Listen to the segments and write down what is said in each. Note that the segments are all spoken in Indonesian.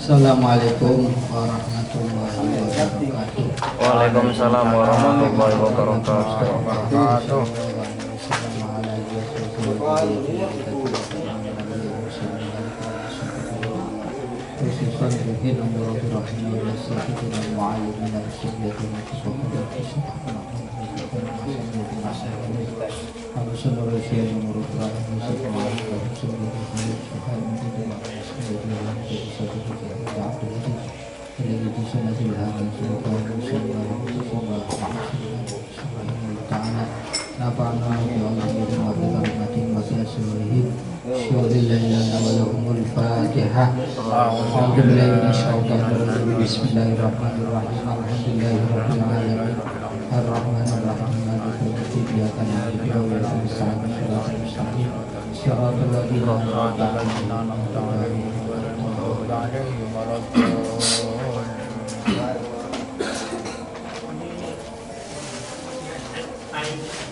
Assalamualaikum warahmatullahi wabarakatuh. Waalaikumsalam warahmatullahi wabarakatuh. Bismillahirrahmanirrahim. Alhamdulillahirabbil alamin. Arrahmanirrahim. Maliki yaumiddin. Iyyaka na'budu wa iyyaka nasta'in. Shiratal mustaqim. Shiratal ladzina an'amta 'alaihim.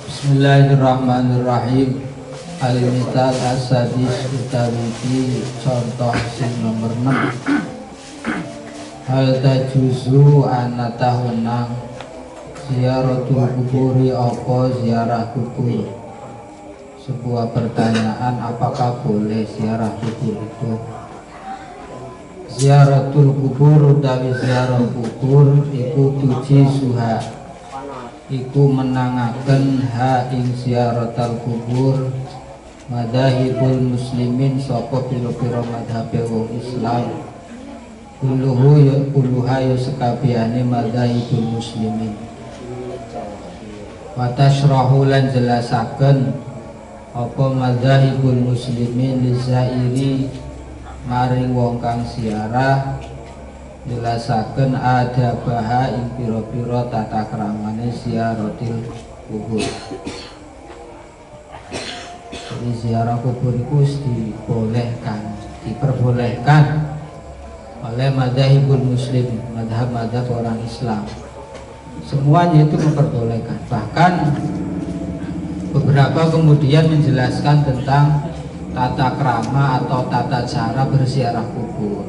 Bismillahirrahmanirrahim. Al-Mithal As-Sadis utawi contoh sing nomor 6. Hal tajuzu anatahunang ziaratul kuburi apa ziarah kubur. Sebuah pertanyaan, apakah boleh ziarah kubur itu? Ziaratul kubur utawi ziarah kubur iku tuji suha, iku menangaken ha ing ziaratul kubur madahibul muslimin sapa pira-pira madhabe wong Islam. Uluha sekabehane madhaibul muslimin. Wa tasrahu lan jelasaken apa madhaibul muslimin lizairi maring wong kang ziarah, jelasaken adabaha ing pira-pira tata kramane ziaratil kubur. Jadi ziarah kubur itu diperbolehkan oleh madhabul muslim, madhab orang Islam. Semuanya itu memperbolehkan. Bahkan beberapa kemudian menjelaskan tentang tata krama atau tata cara berziarah kubur.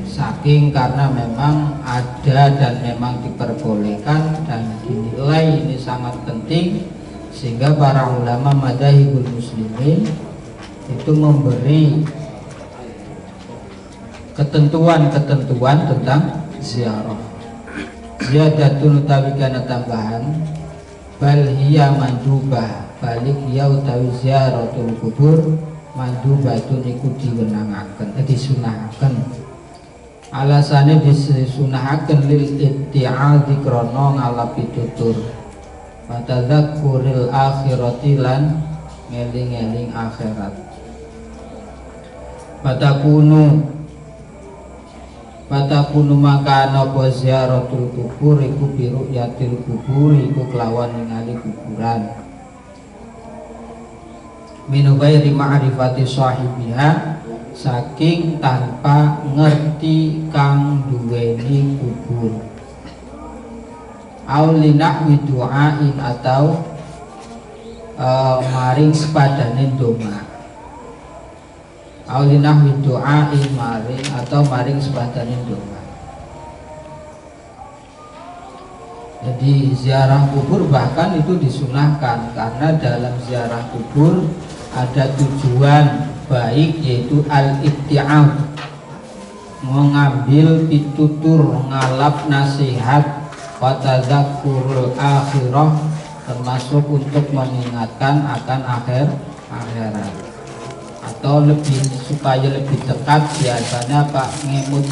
Saking karena memang ada dan memang diperbolehkan dan dinilai ini sangat penting, sehingga para ulama madhabul muslimin itu memberi ketentuan-ketentuan tentang ziarah. Ziyadatun utawi kana tambahan, bal hiya mandubah, balik hiya utawi ziaratul kubur mandubatun iku diwenangaken, disunahaken. Alasane disunahaken lil itti'adhi krana ngalapi tutur. Fatadzakkuril akhirati lan ngeling-eling akhirat. Fatakunu maka napa ziaratul kubur iku biru'yatil kubur iku kelawan ningali kuburan. Min ghairi ma'rifati sahibiha, saking tanpa ngerti kang duweni kubur. Aulinahwi du'ain atau maring sepadane ndonga. Aulinahwi du'ain maring atau maring sepadane ndonga. Jadi ziarah kubur bahkan itu disunahkan karena dalam ziarah kubur ada tujuan baik, yaitu al-itti'ab, mengambil pitutur, ngalap nasihat, wa tadzakkurul akhirah, termasuk untuk mengingatkan akan akhirat, atau lebih supaya lebih dekat biasanya pak ngemut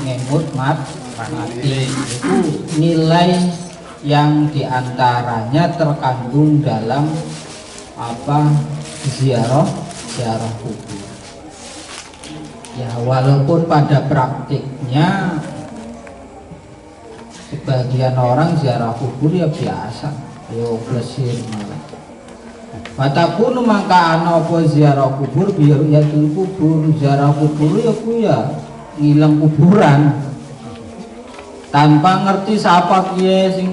mati. Itu nilai yang diantaranya terkandung dalam ziarah kubur. Ya walaupun pada praktiknya sebagian orang ziarah kubur ya biasa, yo plesir malah. Fatakunu maka ana apa ziarah kubur biar ya kubur, ziarah kubur ya kuya ngilang kuburan tanpa ngerti siapa kiye sing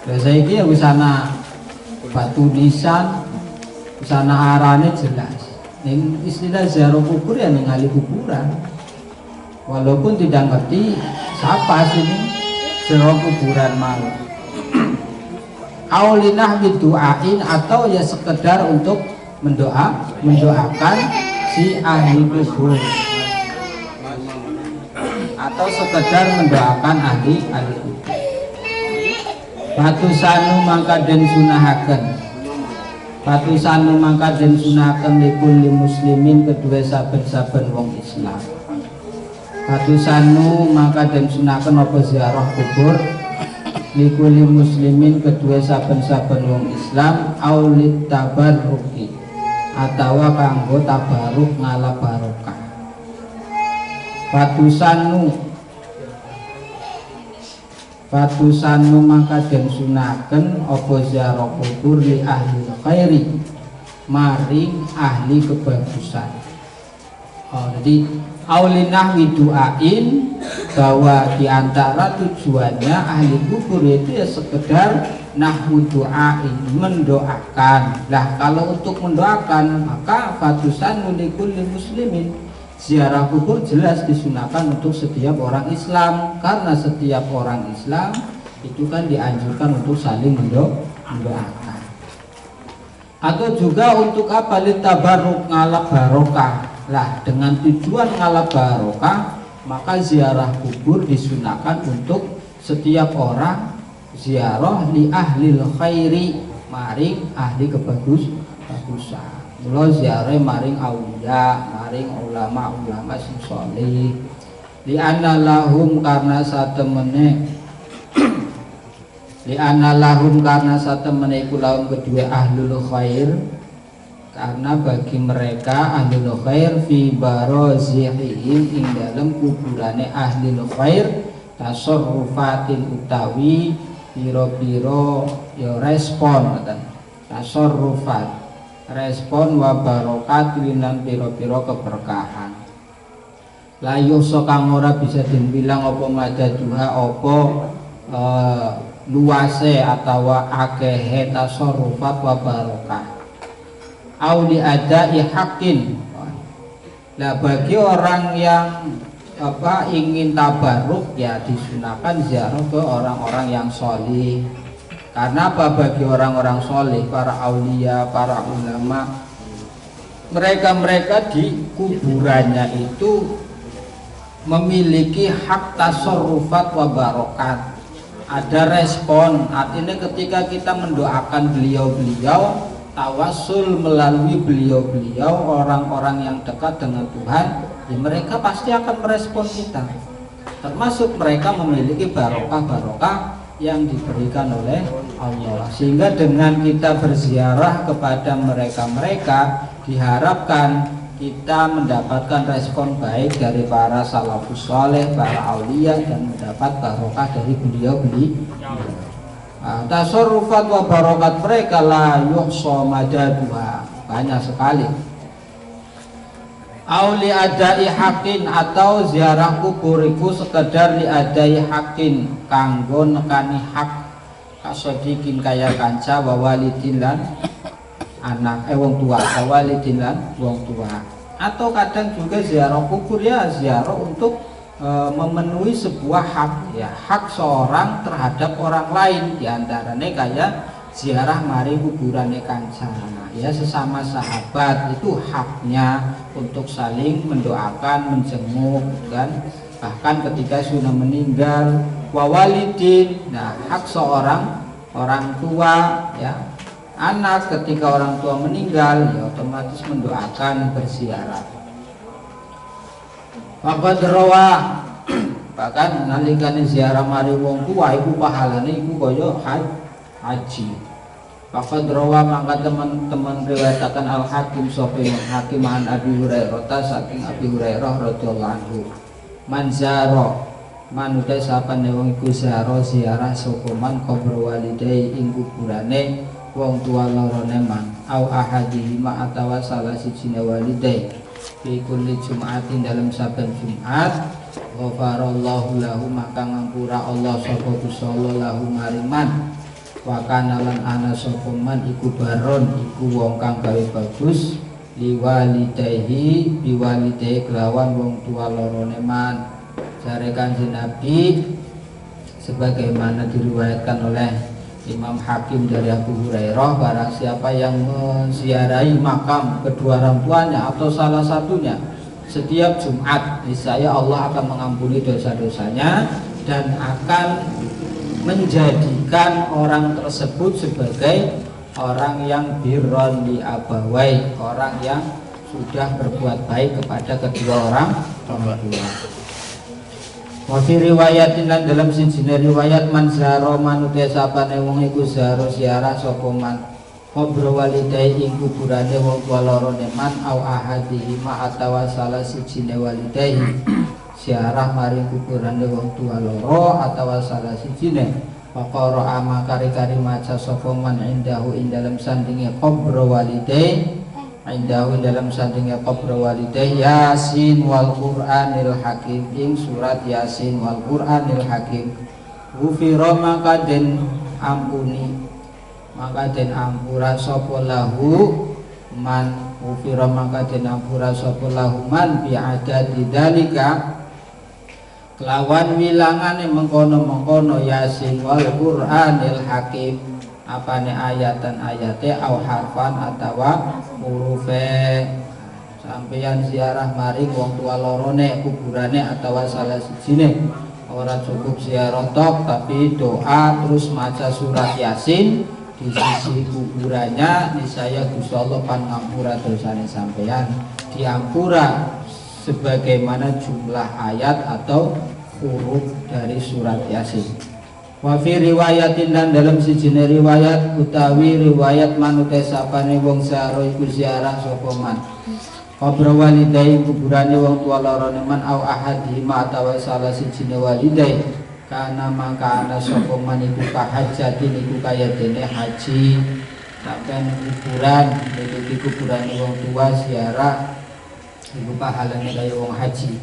biasa iki ya wis ana batu nisan, wis ana arane jelas. Ning istilah ziarah kubur ya ningali kuburan. Walaupun tidak ngerti siapa sini ziarah kuburan mau. Aulinah bidu'ain atau ya sekedar untuk mendoakan si ahli kubur. Atau sekedar mendoakan ahli kubur. Batusanu mangka den sunahaken. Batusanu mangka den sunahaken likulli muslimin kedua saben-saben wong Islam. Batusanu mangka den sunahaken apa ziarah kubur likulli muslimin kedua saben-saben wong Islam aulit tabarruki atawa kanggo tabaruk ngala barokah. Fatusanu mangka den sunaken apa ziarah kubur li ahli khairi maring ahli kebagusan. Jadi aulinah widuain bahwa diantara tujuannya ahli kubur itu ya sekedar nahwu duain mendoakan. Lah kalau untuk mendoakan maka fatusanu likulli muslimin ziarah kubur jelas disunahkan untuk setiap orang Islam karena setiap orang Islam itu kan dianjurkan untuk saling mendoakan. Atau juga untuk apa? Litabaruk ngalap barokah. Lah dengan tujuan ngalap barokah maka ziarah kubur disunahkan untuk setiap orang ziarah li ahli khairi maring ahli kebagusan. Mula ziarah maring aulia, maring ulama-ulama sing saleh. Li anna lahum karena satemene li anna lahum karena satemene iku lahum kedua ahlul khair karena bagi mereka ahlul khair fi barazihim ing dalam kuburane ahlul khair tasarrufatin utawi piro-piro ya respon tasarrufat respon wa barokat linan piro-piro keberkahan. Layuh sokang ora bisa dibilang apa madaduha apa luase atau akehe tasarrufat wa barokah. Auli adai hakin. Lah bagi orang yang ingin tabaruk ya disunahkan ziarah ke orang-orang yang sholih. Karena apa? Bagi orang-orang soleh, para aulia, para ulama, mereka di kuburannya itu memiliki hak tasarrufat wa barokat. Ada respon. Artinya ketika kita mendoakan beliau-beliau, tawassul melalui beliau-beliau, orang-orang yang dekat dengan Tuhan, ya mereka pasti akan merespon kita. Termasuk mereka memiliki barokah-barokah yang diberikan oleh Allah, sehingga dengan kita berziarah kepada mereka diharapkan kita mendapatkan respon baik dari para salafus saleh, para aulia dan mendapat barokah dari beliau-beliau. Tasarrufat wa barokat mereka la yuhsa madaduha, banyak sekali. Auli adai hakin atau ziarah kubur iku sekedar li adai hakin kanggo nekani hak kasodikin kaya kanca wa walidin lan anak wong tua, walidin lan wong tua. Atau kadang juga ziarah kubur ya ziarah untuk memenuhi sebuah hak, ya hak seorang terhadap orang lain, diantaranya kayak ziarah mari kuburane kanca, ya sesama sahabat itu haknya untuk saling mendoakan, menjenguk, dan bahkan ketika sudah meninggal wawalidin, nah hak seorang orang tua, ya anak ketika orang tua meninggal ya otomatis mendoakan, berziarah. Faqad rawa bahkan nalikane ziarah mari wong tua iku pahalane iku kaya haji. Faqad rawa mangka teman-teman riwayatakan Al-Hakim sapa Hakim an Abi Hurairah saking Abi Hurairah radhiyallahu anhu. Manzaro manuta sapane wong iku ziarah sapa man kubur walidai ing kuburane wong tua lorone man au ahadihima atawa salah sijine walidai fi kulli jum'atin dalam saben Jumat ghafarallahu lahu maka ngampura Allah sapa gusallahu lahu mariman wa kana lan ana sapa man iku baron iku wong kang gawe bagus liwalidayhi biwalidayhi kelawan wong tua lorone man. Jare Kanjeng Nabi sebagaimana diriwayatkan oleh Imam Hakim dari Abu Hurairah, barang siapa yang menziarahi makam kedua orang tuanya atau salah satunya setiap Jumat, niscaya Allah akan mengampuni dosa-dosanya dan akan menjadikan orang tersebut sebagai orang yang birron li abawai, orang yang sudah berbuat baik kepada kedua orang tua. Wa fi riwayatin lan dalam sijine riwayat man zaro manute sapane wong iku zaro ziarah sapa man qabra walidai ing kuburane wong tua lorone man au ahadihi ma atawa salah sijine walidai ziarah maring kuburane wong tua loro atawa salah sijine faqara ama kari-kari maca sapa man indahu ing dalam sandinge qabra walidai indahu dalam sandingnya qabra walidayhi Yasin wal Qur'anil Hakim ing surat Yasin wal Qur'anil Hakim ghufira maka den ampuni maka den ampura sapa lahu man ghufira maka den ampura sapa lahu man bi adadi dalika kelawan wilangane mengkono-mengkono Yasin wal Qur'anil Hakim apane ayatan ayate au harfan atawa hurufe. Sampeyan ziarah maring wong tua lorone kuburane atawa salah sijine ora cukup ziarah tok tapi doa terus maca surat Yasin di sisi kuburannya, niscaya Gusti Allah pan ngampura dosane sampeyan, diampura sebagaimana jumlah ayat atau huruf dari surat Yasin. Wa fi riwayatin dan dalam sijine riwayat utawi riwayat manute sapane wong saro iku ziarah sapa man qabra walidai kuburane wong tua lorone man au ahadihima atawa salah sijine walidai kana maka ana sapa man iku kahajatin iku kaya dene haji sampeyan kuburan iki kuburane wong tua ziarah iku pahalane kaya wong haji.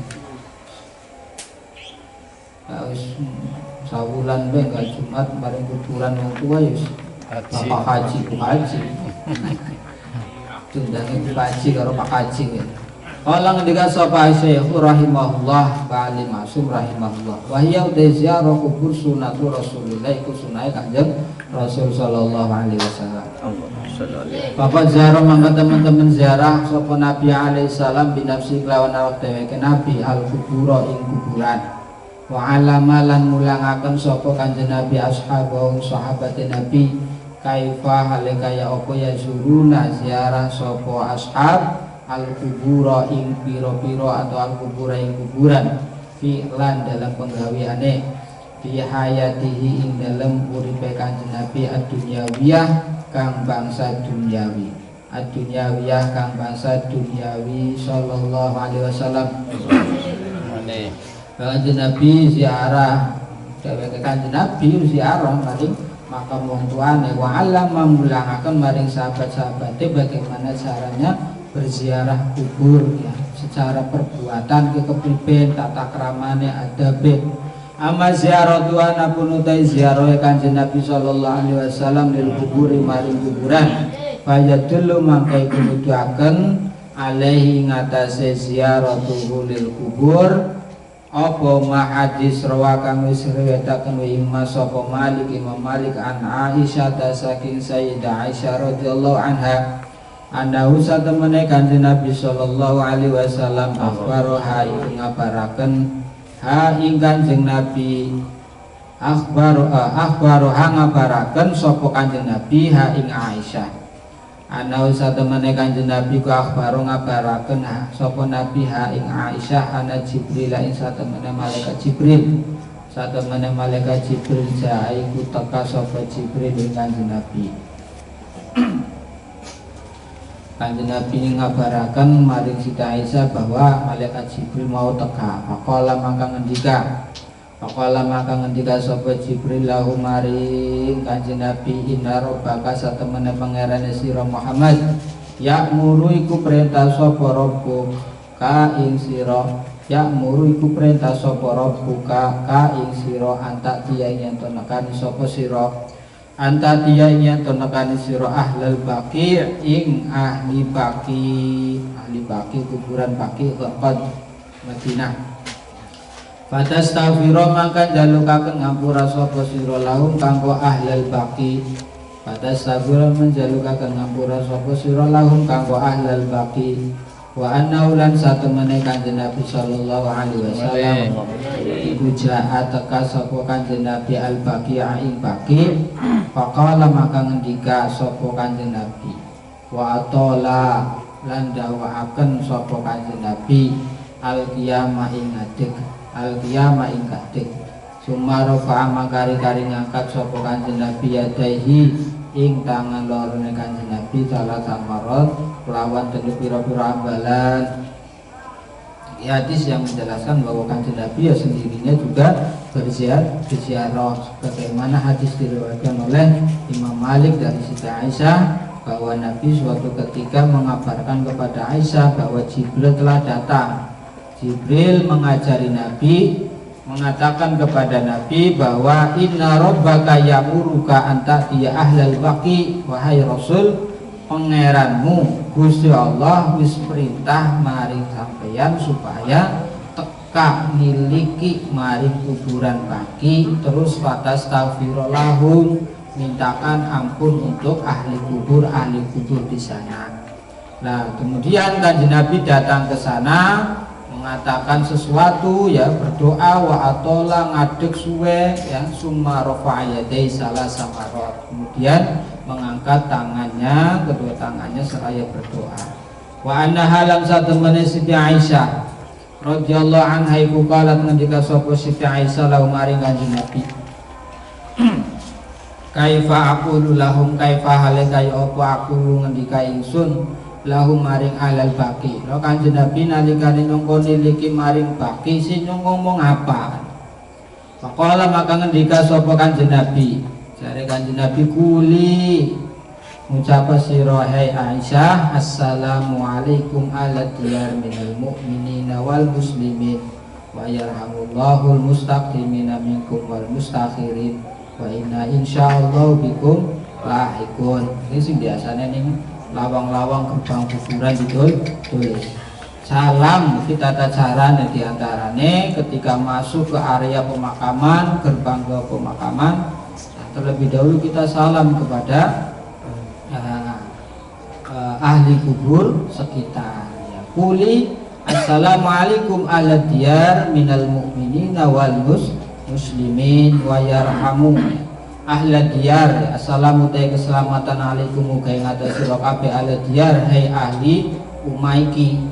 Sawulan ben gak Jumat maring kuburan wong tua ya Bapak Haji ku haji. Tundange ku haji karo Pak Haji ya. Kala ngendika sapa Syekh rahimahullah Ba'ali Masum rahimahullah. Wa hiya ziarah kubur sunnatur Rasulillah iku sunahe Kanjeng Rasul sallallahu alaihi wasallam. Bapak ziarah mangga teman-teman ziarah sapa Nabi alaihi salam binafsi kelawan awak dhewe Nabi al kubura ing kuburan. Wa alama lan mulangaken sapa Kanjeng Nabi ashabahu sahabate Nabi kaifa hale kaya apa ya zuruna ziarah sapa ashab al kubura ing pira-pira atau al kubura ing kuburan fi'lan dalam penggaweane fi hayatihi ing dalam uripe Kanjeng Nabi ad-dunyawiyah kang bangsa duniawi ad-dunyawiyah kang bangsa duniawi sallallahu alaihi wasallam. Kanjeng Nabi ziarah dheweke Kanjeng Nabi ziarah maring makam wong tuane wa alama mulangaken maring sahabat-sahabate bagaimana caranya berziarah kubur ya secara perbuatan kepriben tata kramane adabe. Ama ziarah tuana pun utai ziarah Kanjeng Nabi sallallahu alaihi wasallam lil kuburi maring kuburan fayadullu mangkai kuduaken alaihi ngatasé ziaratuhu lil kubur apa ma hadis rawakan wis riwayataken wa imma sapa Malik Imam Malik an Aisyah saking Sayyidah Aisyah radhiyallahu anha anahu satemene Kanjeng Nabi sallallahu alaihi wasallam akhbaroha ing ngabaraken ha ing Kanjeng Nabi akhbaroha ngabaraken sapa Kanjeng Nabi ha ing Aisyah ana satemene Kanjeng Nabi ku akhbaro ngabaraken sapa Nabi ha ing Aisyah ana Jibril ing satemene malaikat Jibril satemene malaikat Jibril jae iku teka sapa Jibril ing Kanjeng Nabi. Kanjeng Nabi ngabaraken maring Siti Aisyah bahwa malaikat Jibril mau teka. Faqala maka ngendika sapa Jibril lahu maring Kanjeng Nabi inna rabbaka satemene pangerane sira Muhammad ya'muru iku perintah sapa rabbuk ka ing sira ya'muru iku perintah sapa rabbuka ka ing sira antak dia yen to nekani sapa sira anta dia ing tonakani sira ahlal baqi ing ahli baqi kuburan baqi qad Madinah. Fatastaghfira mangka jalukaken ngampura sapa sira lahum kanggo ahlal baqi. Fatastaghfira menjalukaken ngampura sapa sira lahum kanggo ahlal baqi. Wa anna ulan satemene Kanjeng Nabi sallallahu alaihi wasallam iku jaa teka sapa Kanjeng Nabi al-Baqi'a ing Baqi faqala maka ngendika sapa Kanjeng Nabi wa atola lan dawaaken sapa Kanjeng Nabi al-qiyamah ing ngadeg al-qiyamah ing ngadeg sumara fa makari-kari ngangkat sapa Kanjeng Nabi yadaihi ing tangan lorone Kanjeng Nabi salah samarot lawan tentu pira-pira ambalan. Hadis yang menjelaskan bahwa Kanjeng Nabi ya sendirinya juga berziarah bagaimana hadis diriwayatkan oleh Imam Malik dari Siti Aisyah bahwa Nabi suatu ketika mengabarkan kepada Aisyah bahwa Jibril telah datang. Jibril mengajari Nabi, mengatakan kepada Nabi bahwa inna rabbaka ya'muruka anta tiya ahlal baqi, wahai Rasul, pangeranmu Gusti Allah wis perintah maring sampeyan supaya teka miliki maring kuburan baqi, terus fatastaghfirulahum, mintakan ampun untuk ahli kubur di sana. Nah, kemudian Kanjeng Nabi datang ke sana mengatakan sesuatu ya, berdoa wa atola ngadeg suwe ya, summa rafa'a yadai salah samarot, kemudian mengangkat tangannya, kedua tangannya seraya berdoa. Wa anna halam satemene Siti Aisyah radhiyallahu anha iku qalat ngendika sapa Siti Aisyah lahu maring Kanjeng Nabi kaifa aqulu lahum, kaifa hale kaya apa aku ngendika ingsun lahum maring alal baqi. Lha Kanjeng Nabi nalikane nyongko niliki maring baqi sing ngomong apa? Faqala maka ngendika sapa Kanjeng Nabi, jare Kanjeng Nabi kuli ngucapa sira hai Aisyah, assalamu alaikum ala diyar minal mu'minina wal muslimin wa yarhamullahul mustaqdimina minkum wal mustakhirin wa inna insyaallah bikum lahikun. Ini sing biasanya nih lawang-lawang gerbang kuburan tulis salam kita tata cara diantarane ketika masuk ke area pemakaman, gerbang ke pemakaman, terlebih dahulu kita salam kepada ahli kubur sekitar ya. Quli assalamualaikum ala diyar minal mu'minina wal muslimin wa yarhamu ahla diyar ya. Assalamu ta keselamatan alaikum muga ing atas sira kabeh ala diyar hai ahli umaiki,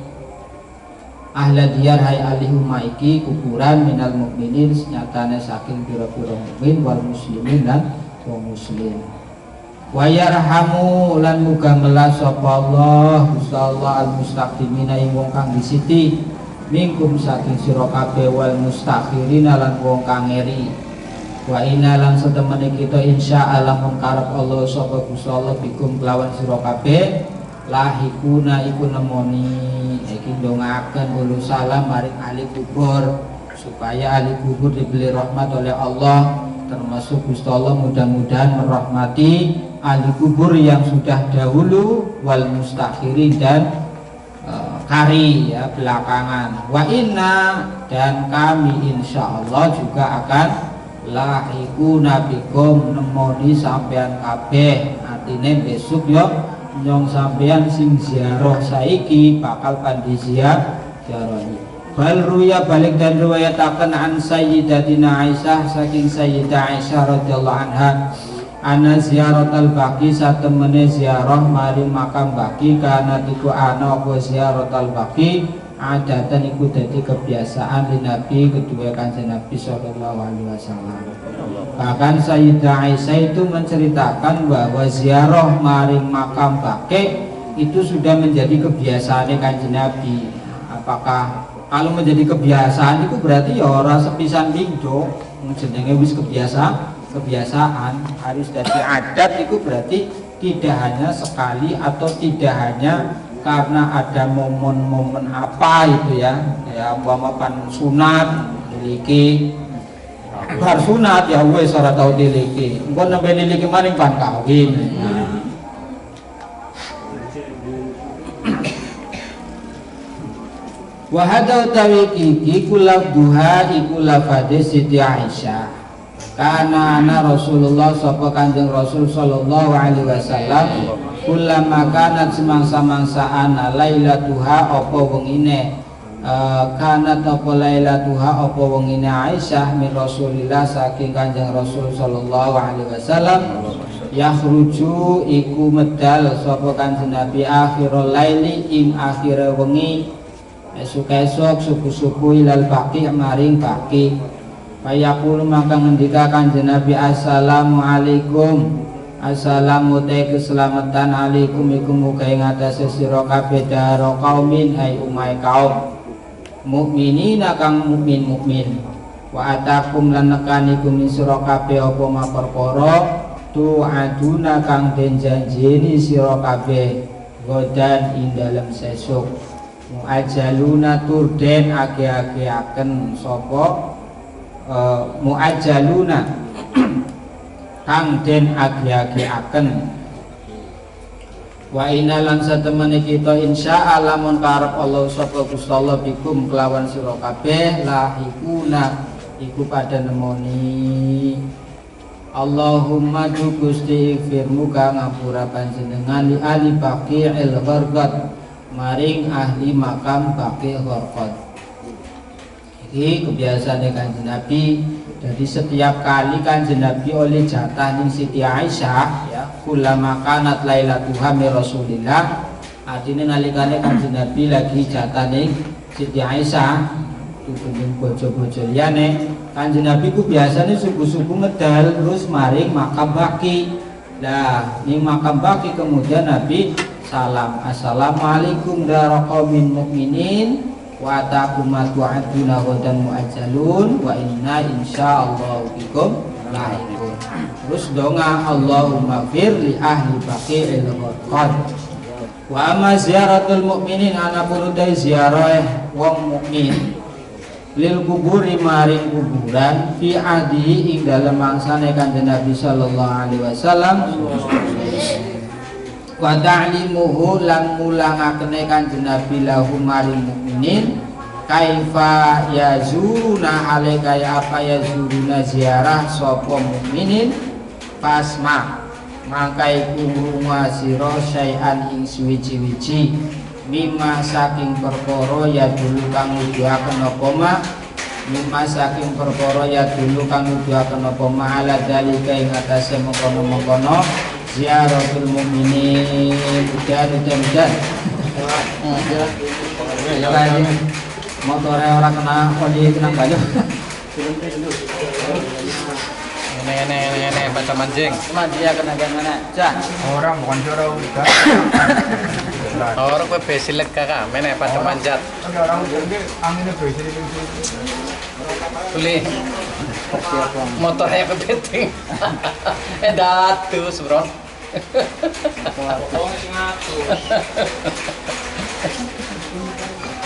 ahla diyar hai ahli umaiki kuburan minal mukminin nyatane saking pira-pira mukmin wal muslimin dan wong muslim. Wa yarhamu lan muga melas sapa Allah Gusti Allah al mustaqdimina ing wong kang disiti mingkum saking sira kabeh wal mustakhirina lan wong kang ngeri. Wa inna lan setemene kita insyaallah mengkarep Allah sapa Gusti Allah bikum kelawan sira kabeh lahikuna iku nemoni iki ndongaken ulu salam maring ahli kubur supaya ahli kubur diberi rahmat oleh Allah, termasuk Gusti Allah mudah-mudahan merahmati ahli kubur yang sudah dahulu wal mustakhirin dan kari ya belakangan. Wa inna dan kami insyaallah juga akan lahikuna bikum nemoni sampean kabeh, artine besok yo nyong sampean sing ziarah saiki bakal pandi ziarahi. Bal ruya balik dan riwayataken an sayyidatina Aisyah saking sayyidah Aisyah radhiyallahu anha ana ziaratal baqi satemene ziarah mari makam baqi kana tiku ana apa ziaratal baqi adatan iku dadi kebiasaan di Nabi kedua Kanjeng Nabi sallallahu alaihi wasallam. Bahkan Sayyidah Aisyah itu menceritakan bahwa ziarah maring makam baqi itu sudah menjadi kebiasaan Kanjeng Nabi. Apakah kalau menjadi kebiasaan itu berarti ya ora sepisan minggu jenenge wis kebiasaan harus jadi adat, itu berarti tidak hanya sekali atau tidak hanya karena ada momen-momen apa itu ya umpama pan sunat miliki bar sunat ya wis ora tau diliki. Engko nembe diliki maning pan kawin. Wa hadza tawiqi kulab duha iku lafadhe Siti Aisyah. Kana ana Rasulullah sapa Kanjeng Rasul sallallahu alaihi wasallam kullama kanat semangsa-mangsa ana lailatuha apa wengine kanat apa lailatuha apa wengine Aisyah min Rasulillah saking Kanjeng Rasul sallallahu alaihi wasallam yakhruju iku medal sapa Kanjeng Nabi akhirul laili ing akhire wengi esuk-esuk subuh-subuh ilal baqi maring baqi fayaqulu maka ngendika Kanjeng Nabi assalamualaikum assalamu te keselamatan alaikum iku muga ing atase sira kabeh daro kaumin ai umai kaum mukminina kang mukmin wa atakum lan nekanikum sira kabeh apa maperkara tu'aduna kang den janjeni sira kabeh godan ing dalem sesuk muajaluna turden age-ageaken sapa muajaluna kang den age-ageaken wa inna lan satemene kita insyaallah mun karep Allah sapa Gusti Allah bikum kelawan sira kabeh lahikuna iku pada nemoni Allahumma du Gusti firmu ka ngapura panjenengan li ali baqi'il gharqad maring ahli makam Baqi Gharqad. Ini kebiasaan Kanjeng Nabi. Jadi setiap kali Kanjeng Nabi oleh jatah ning Siti Aisyah ya, kullama kanat lailatuha min Rasulillah. Artinya nalikane Kanjeng Nabi lagi jatah ning Siti Aisyah dibanding bojo-bojo liyane, Kanjeng Nabi ku biasanya subuh-subuh medal terus maring makam Baqi. Nah, ning makam Baqi kemudian Nabi salam assalamualaikum daraqaumin mukminin wa taqumatu aduna wadan muajjalun wa inna insyaallah bikum lahiqun. Terus donga Allahumma fir li ahli baqi'il gharqad wa amma ziyaratul mukminin ana purudai ziarah wong mukmin lil kuburi maring kuburan fi ahdihi ing dalem mangsane Kanjeng Nabi sallallahu alaihi wasallam wa ta'limuhu lan mulangakene Kanjeng Nabi lahum maring mukminin kaifa yazuna alaika ya apa yazuruna ziarah sapa mukminin pasma maka iku rumah sira syai'an ing suwi-wiji mimma saking perkara ya dulu kang nuduhaken apa ma mimma saking perkara ya dulu kang nuduhaken apa ma ala dalika ing atase mengkono-mengkono ziaratul mukminin udan motornya orang kena kondisi kena banyak Ini baca mancing. cuma dia kena gimana cah Orang bukan cara udah. Orang kue besilet kakak, mana baca manjat. Ada orang jadi anginnya berisi di pintu. Beli motornya kepiting. Datus bro.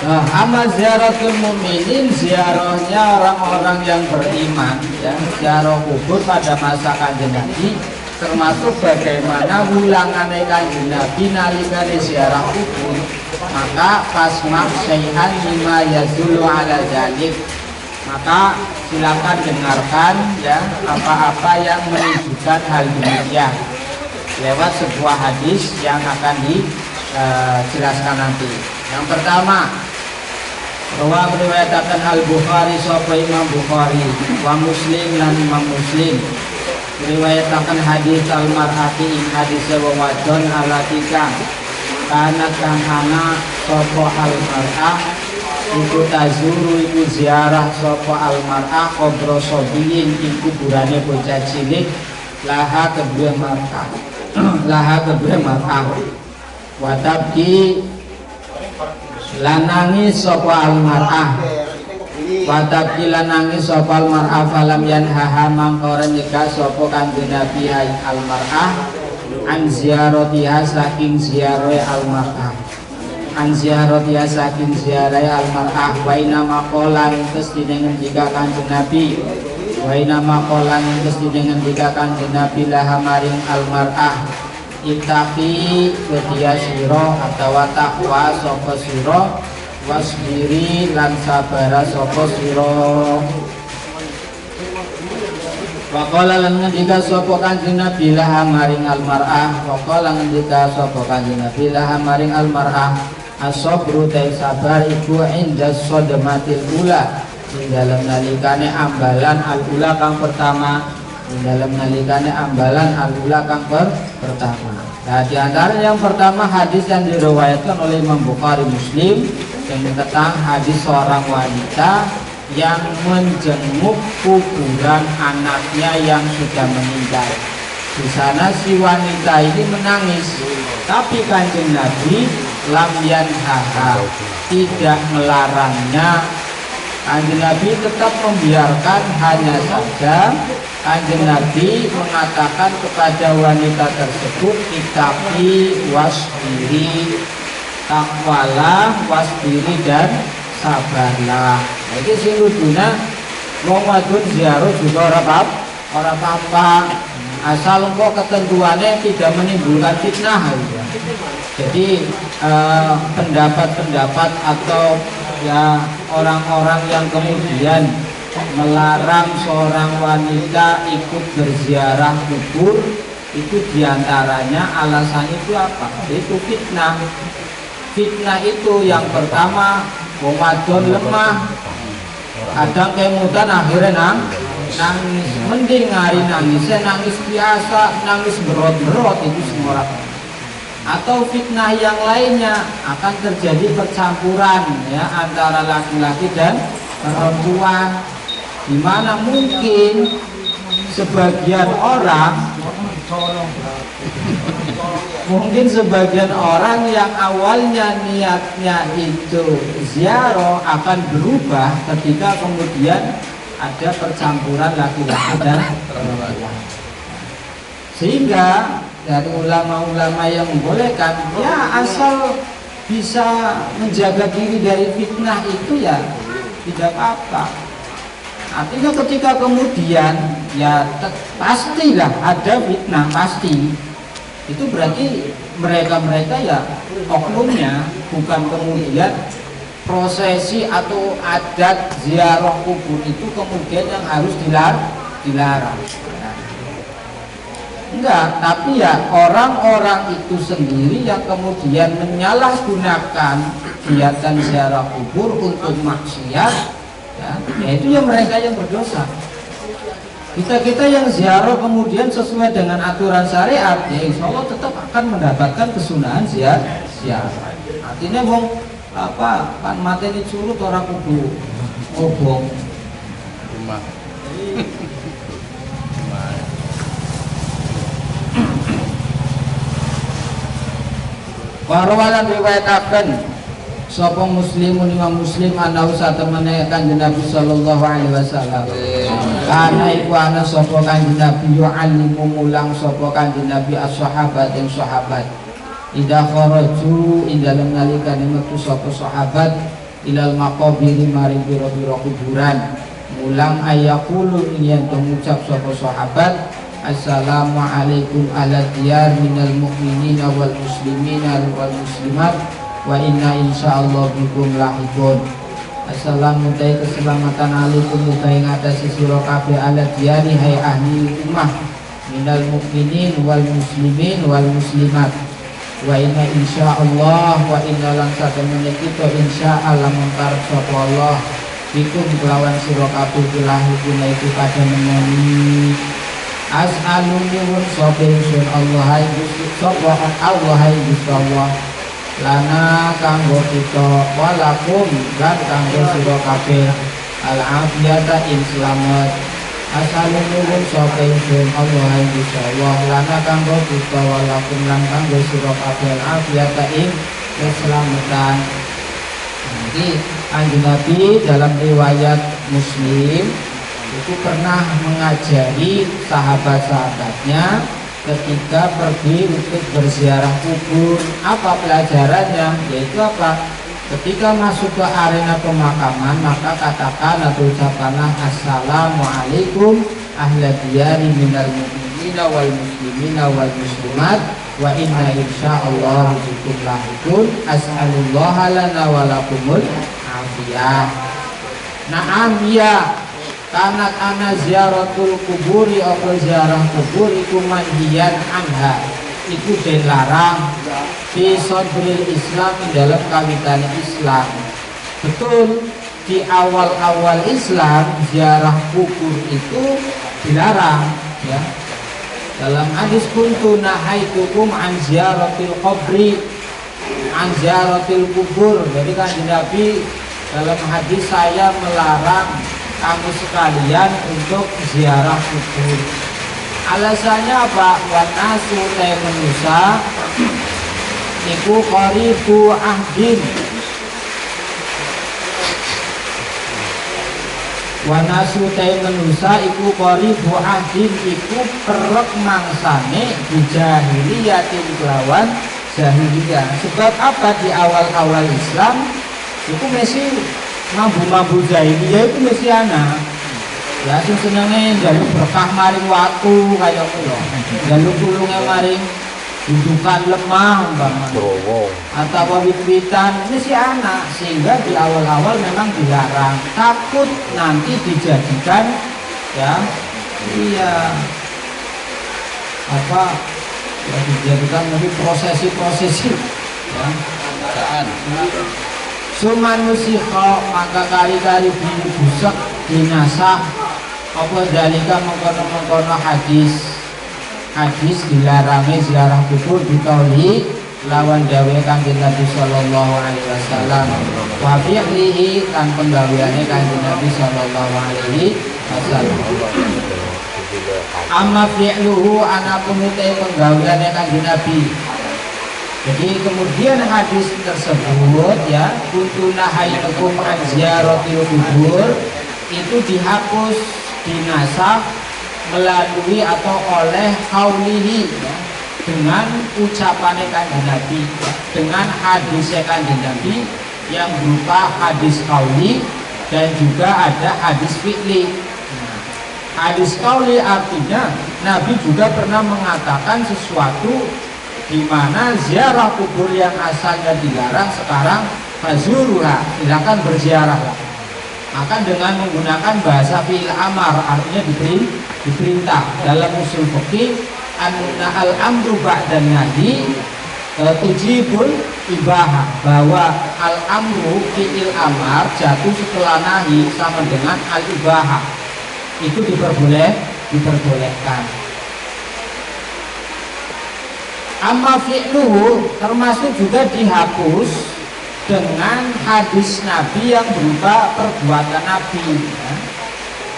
Nah, amal ziaratul mukminin ziarahnya orang-orang yang beriman ya, ziarah kubur pada masa Kanjeng Nabi termasuk bagaimana ulangannya Kanjeng Nabi nalikane ziarah kubur maka pasma syai'an lima yazulu ala dzalik maka silakan dengarkan ya apa-apa yang menunjukkan hal demikian lewat sebuah hadis yang akan dijelaskan nanti. Yang pertama, bahwa meriwayatkan Al-Bukhari sahih Imam Bukhari wa Muslim lan Imam Muslim meriwayatkan hadis al-mar'ati ing hadis wong wadon alatika kana kang ana sapa al-mar'ah iku tazuru iku ziarah sapa al-mar'ah kubra sobiyin ing kuburane bocah cilik laha kedua mar'ah laha kedua mar'ah wa tabki lanangis sapa al-mar'ah watabki lanangis sapa al-mar'ah falam yanhaha mangkore nyegah sapa Kanjeng Nabi al-mar'ah an ziyaratiha saking ziarahe al-mar'ah an ziyaratiha saking ziarahe al-mar'ah wa ina maqalan terus dinengen jika Kanjeng Nabi wa inna maqalan mesti dengan dikakan Nabi laha maring almar'ah ittaqi wedia sira atawa takwa sapa sira wasbiri lan sabara sapa sira. Waqala lan ngendika sapa Kanjeng Nabi laha maring almar'ah, waqala ngendika sapa Kanjeng Nabi laha maring almar'ah, as-sabru ta sabar iku inda sadamatil ula, ing dalem nalikane ambalan al-ula kang pertama, ing dalem nalikane ambalan al-ula kang pertama. Nah, di antara yang pertama hadis yang diriwayatkan oleh Imam Bukhari Muslim yang tentang hadis seorang wanita yang menjenguk kuburan anaknya yang sudah meninggal. Di sana si wanita ini menangis, tapi Kanjeng Nabi lam yanhaha, tidak melarangnya. Kanjeng Nabi tetap membiarkan, hanya saja Kanjeng Nabi mengatakan kepada wanita tersebut, ittaqi wasbiri, takwalah, wasbiri dan sabarlah. Jadi sing kudune wong wadon ziarah juga ora apa-apa, asal engko ketentuannya tidak menimbulkan fitnah gitu. Jadi pendapat-pendapat atau ya orang-orang yang kemudian melarang seorang wanita ikut berziarah kubur itu diantaranya alasannya itu apa? Itu fitnah. Fitnah itu yang pertama, wong wadon lemah, kadang kemudian akhirnya nangis. Mending hari nangisnya nangis biasa, nangis berot-berot, itu semua orang. Atau fitnah yang lainnya akan terjadi percampuran ya antara laki-laki dan perempuan, di mana mungkin sebagian orang yang awalnya niatnya itu ziarah akan berubah ketika kemudian ada percampuran laki-laki dan perempuan. Sehingga dari ulama-ulama yang membolehkan, ya asal bisa menjaga diri dari fitnah itu ya tidak apa-apa. Artinya ketika kemudian ya pastilah ada fitnah, pasti. Itu berarti mereka ya oknumnya, bukan kemudian prosesi atau adat ziarah kubur itu kemudian yang harus dilarang. Enggak, tapi ya orang-orang itu sendiri yang kemudian menyalahgunakan kegiatan ziarah kubur untuk maksiat, ya itu yang mereka yang berdosa. Kita yang ziarah kemudian sesuai dengan aturan syariat, ya insya Allah tetap akan mendapatkan kesunahan ziarah. Artinya wong apa kan mateni curut orang kudu ngobong rumah. Warwalan riwayataken sapa muslimun imam muslim ana satemene Kanjeng Nabi sallallahu alaihi wasallam. Kana iku ana sapa Kanjeng Nabi yu'allimu mulang sapa Kanjeng Nabi as-sahabat yang sahabat. Idza kharaju ing dalem nalikane metu sapa sahabat ilal maqabir mari pira-pira kuburan. Mulang ayaqulu yen ngucap sapa sahabat assalamualaikum ala diyar minal mu'minina wal muslimina wal muslimat wa inna insyaallah bikum lahikun. Assalamu alaikum keselamatan alaikum mutai ngatasi sira kabeh ala diyari hai ahli ummah minal mu'minin wal muslimin wal muslimat wa inna insyaallah wa inna lan satemene kita insyaallah mengkarep sapa Allah bikum kelawan sira kabeh lahikun itu pada menani. As'alun nyuwun sapa ingsun Allah sapa Allah Gusti Allah lana kanggo kita walakum lan kanggo sira kabeh al afiyata ing slamet. As'alun nyuwun sapa ingsun Allah Gusti Allah lana kanggo kita walakum lan kanggo sira kabeh al afiyata ing keselamatan. Nanti Kanjeng Nabi dalam riwayat Muslim itu pernah mengajari sahabat-sahabatnya ketika pergi untuk berziarah kubur. Apa pelajarannya? Yaitu apa? Ketika masuk ke arena pemakaman, maka katakan atau ucapkanlah assalamualaikum ahla diyari minal mu'minina wal muslimina wal muslimat wa inna insyaallah bikum lahikun as'alullaha lana walakumul afiyah. Na'am ya, kanat ana ziaratul kuburi atau ziarah kubur iku manhiyan anha, iku dilarang di sodril Islam, di dalam kawitan Islam. Betul, di awal-awal Islam ziarah kubur itu dilarang ya. Dalam hadis kuntu nahaitukum an ziaratil qabri an ziaratil kubur. Jadi kan Nabi dalam hadis, saya melarang kamu sekalian untuk ziarah kubur. Alasannya apa? Wa nasu manusia iku qaribu ahdin, wa nasu manusia iku qaribu ahdin, iku perek mangsane bijahiliyatin kelawan jahiliyah. Sebab apa? Di awal-awal Islam itu mesti mambu-mambu jahiliyah itu mesti anak ya, sing senenge njaluk berkah maring watu kaya kula, njaluk tulunge maring dudukan lemah umpamanya atau wit-witan, ini si anak. Sehingga di awal-awal memang dilarang, takut nanti dijadikan ya dijadikan nanti prosesi ya sumanusikho, maka kali-kali dibusak dinasah apa dalika mengkono-mengkono hadis dilarangi ziarah kubur dikauli lawan dawe kanjeng Nabi sallallahu alaihi wasallam wa fi'lihi kan penggaweane kanjeng Nabi sallallahu alaihi wasallam. Amma fi'luhu ana pemute penggaweane kanjeng Nabi. Jadi kemudian hadis tersebut ya kuntu nahaitukum an ziyaratil kubur itu dihapus, dinasah melalui atau oleh kaulihi ya, dengan ucapan kanjeng Nabi, dengan hadis kanjeng Nabi yang berupa hadis kauli dan juga ada hadis fi'li. Hadis kauli artinya Nabi juga pernah mengatakan sesuatu di mana ziarah kubur yang asalnya dilarang sekarang fazuruha, silakan berziarah. Maka dengan menggunakan bahasa fi'il amar, artinya diperintah. Dalam usul fikih anna al-amru ba'dan nahi tujibul ibaha, bahwa al-amru fi'il amar jatuh setelah nahi sama dengan al-ibaha, itu diperbolehkan. Amma fi'luhu termasuk juga dihapus dengan hadis Nabi yang berupa perbuatan Nabi ya.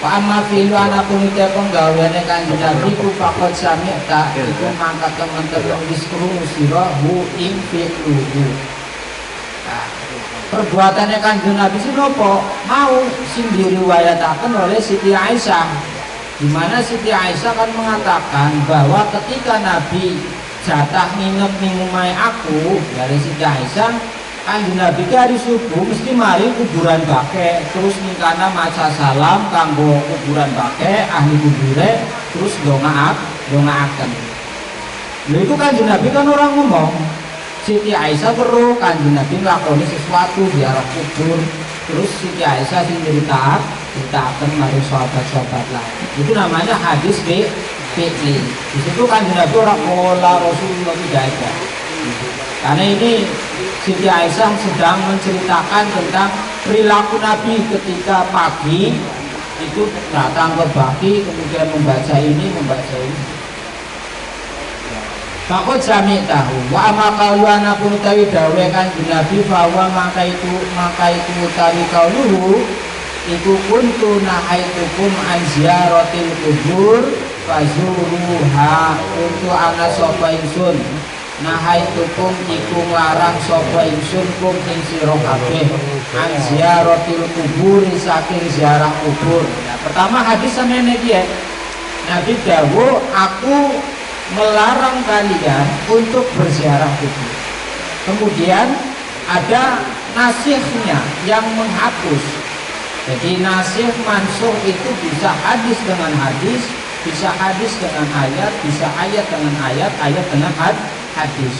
Wa amma fi'lu anapun ite penggaweane kanjeng Nabi ku faqad sami'ta, iku mangkat temen-temen wis krungu sira hu ing fi'luhu. Perbuatannya kanjeng Nabi sing napa? Mau sing diriwayataken oleh Siti Aisyah, di mana Siti Aisyah kan mengatakan bahwa ketika Nabi jatah nginep ning omahe aku, dari Siti Aisyah, kanjeng Nabi hari subuh mesti mari kuburan bake, terus mingkana maca salam kanggo kuburan bake ahli kubure, terus dongaaken. Lha itu kanjeng Nabi kan orang ngomong. Siti Aisyah perlu kanjeng Nabi nglakoni sesuatu di arah kubur, terus Siti Aisyah sing ceritakan mari sahabat-sahabat lain. Itu namanya hadis fi'li. Di situ kanjeng Nabi orang pola Rasulullah tidak ada. Karena ini Siti Aisyah sedang menceritakan tentang perilaku Nabi ketika pagi itu datang ke baki, kemudian membaca ini. Fakut sami tahu wa ama kauluana pun utawi dawe kanjeng Nabi bahwa maka itu utawi kauluhu iku kuntu nahaitukum an ziyaratil kubur fazuruha, kuntu ana sapa ingsun nahaitukum iku nglarang sapa ingsun kum ing sira kabeh an ziyaratil kubur saking ziarah kubur. Nah, pertama hadis samene iki ya. Nabi dawuh aku melarang kalian untuk berziarah kubur. Kemudian ada nasihnya yang menghapus. Jadi nasih mansuh itu bisa hadis dengan hadis, bisa hadis dengan ayat, bisa ayat dengan ayat, ayat dengan hadis.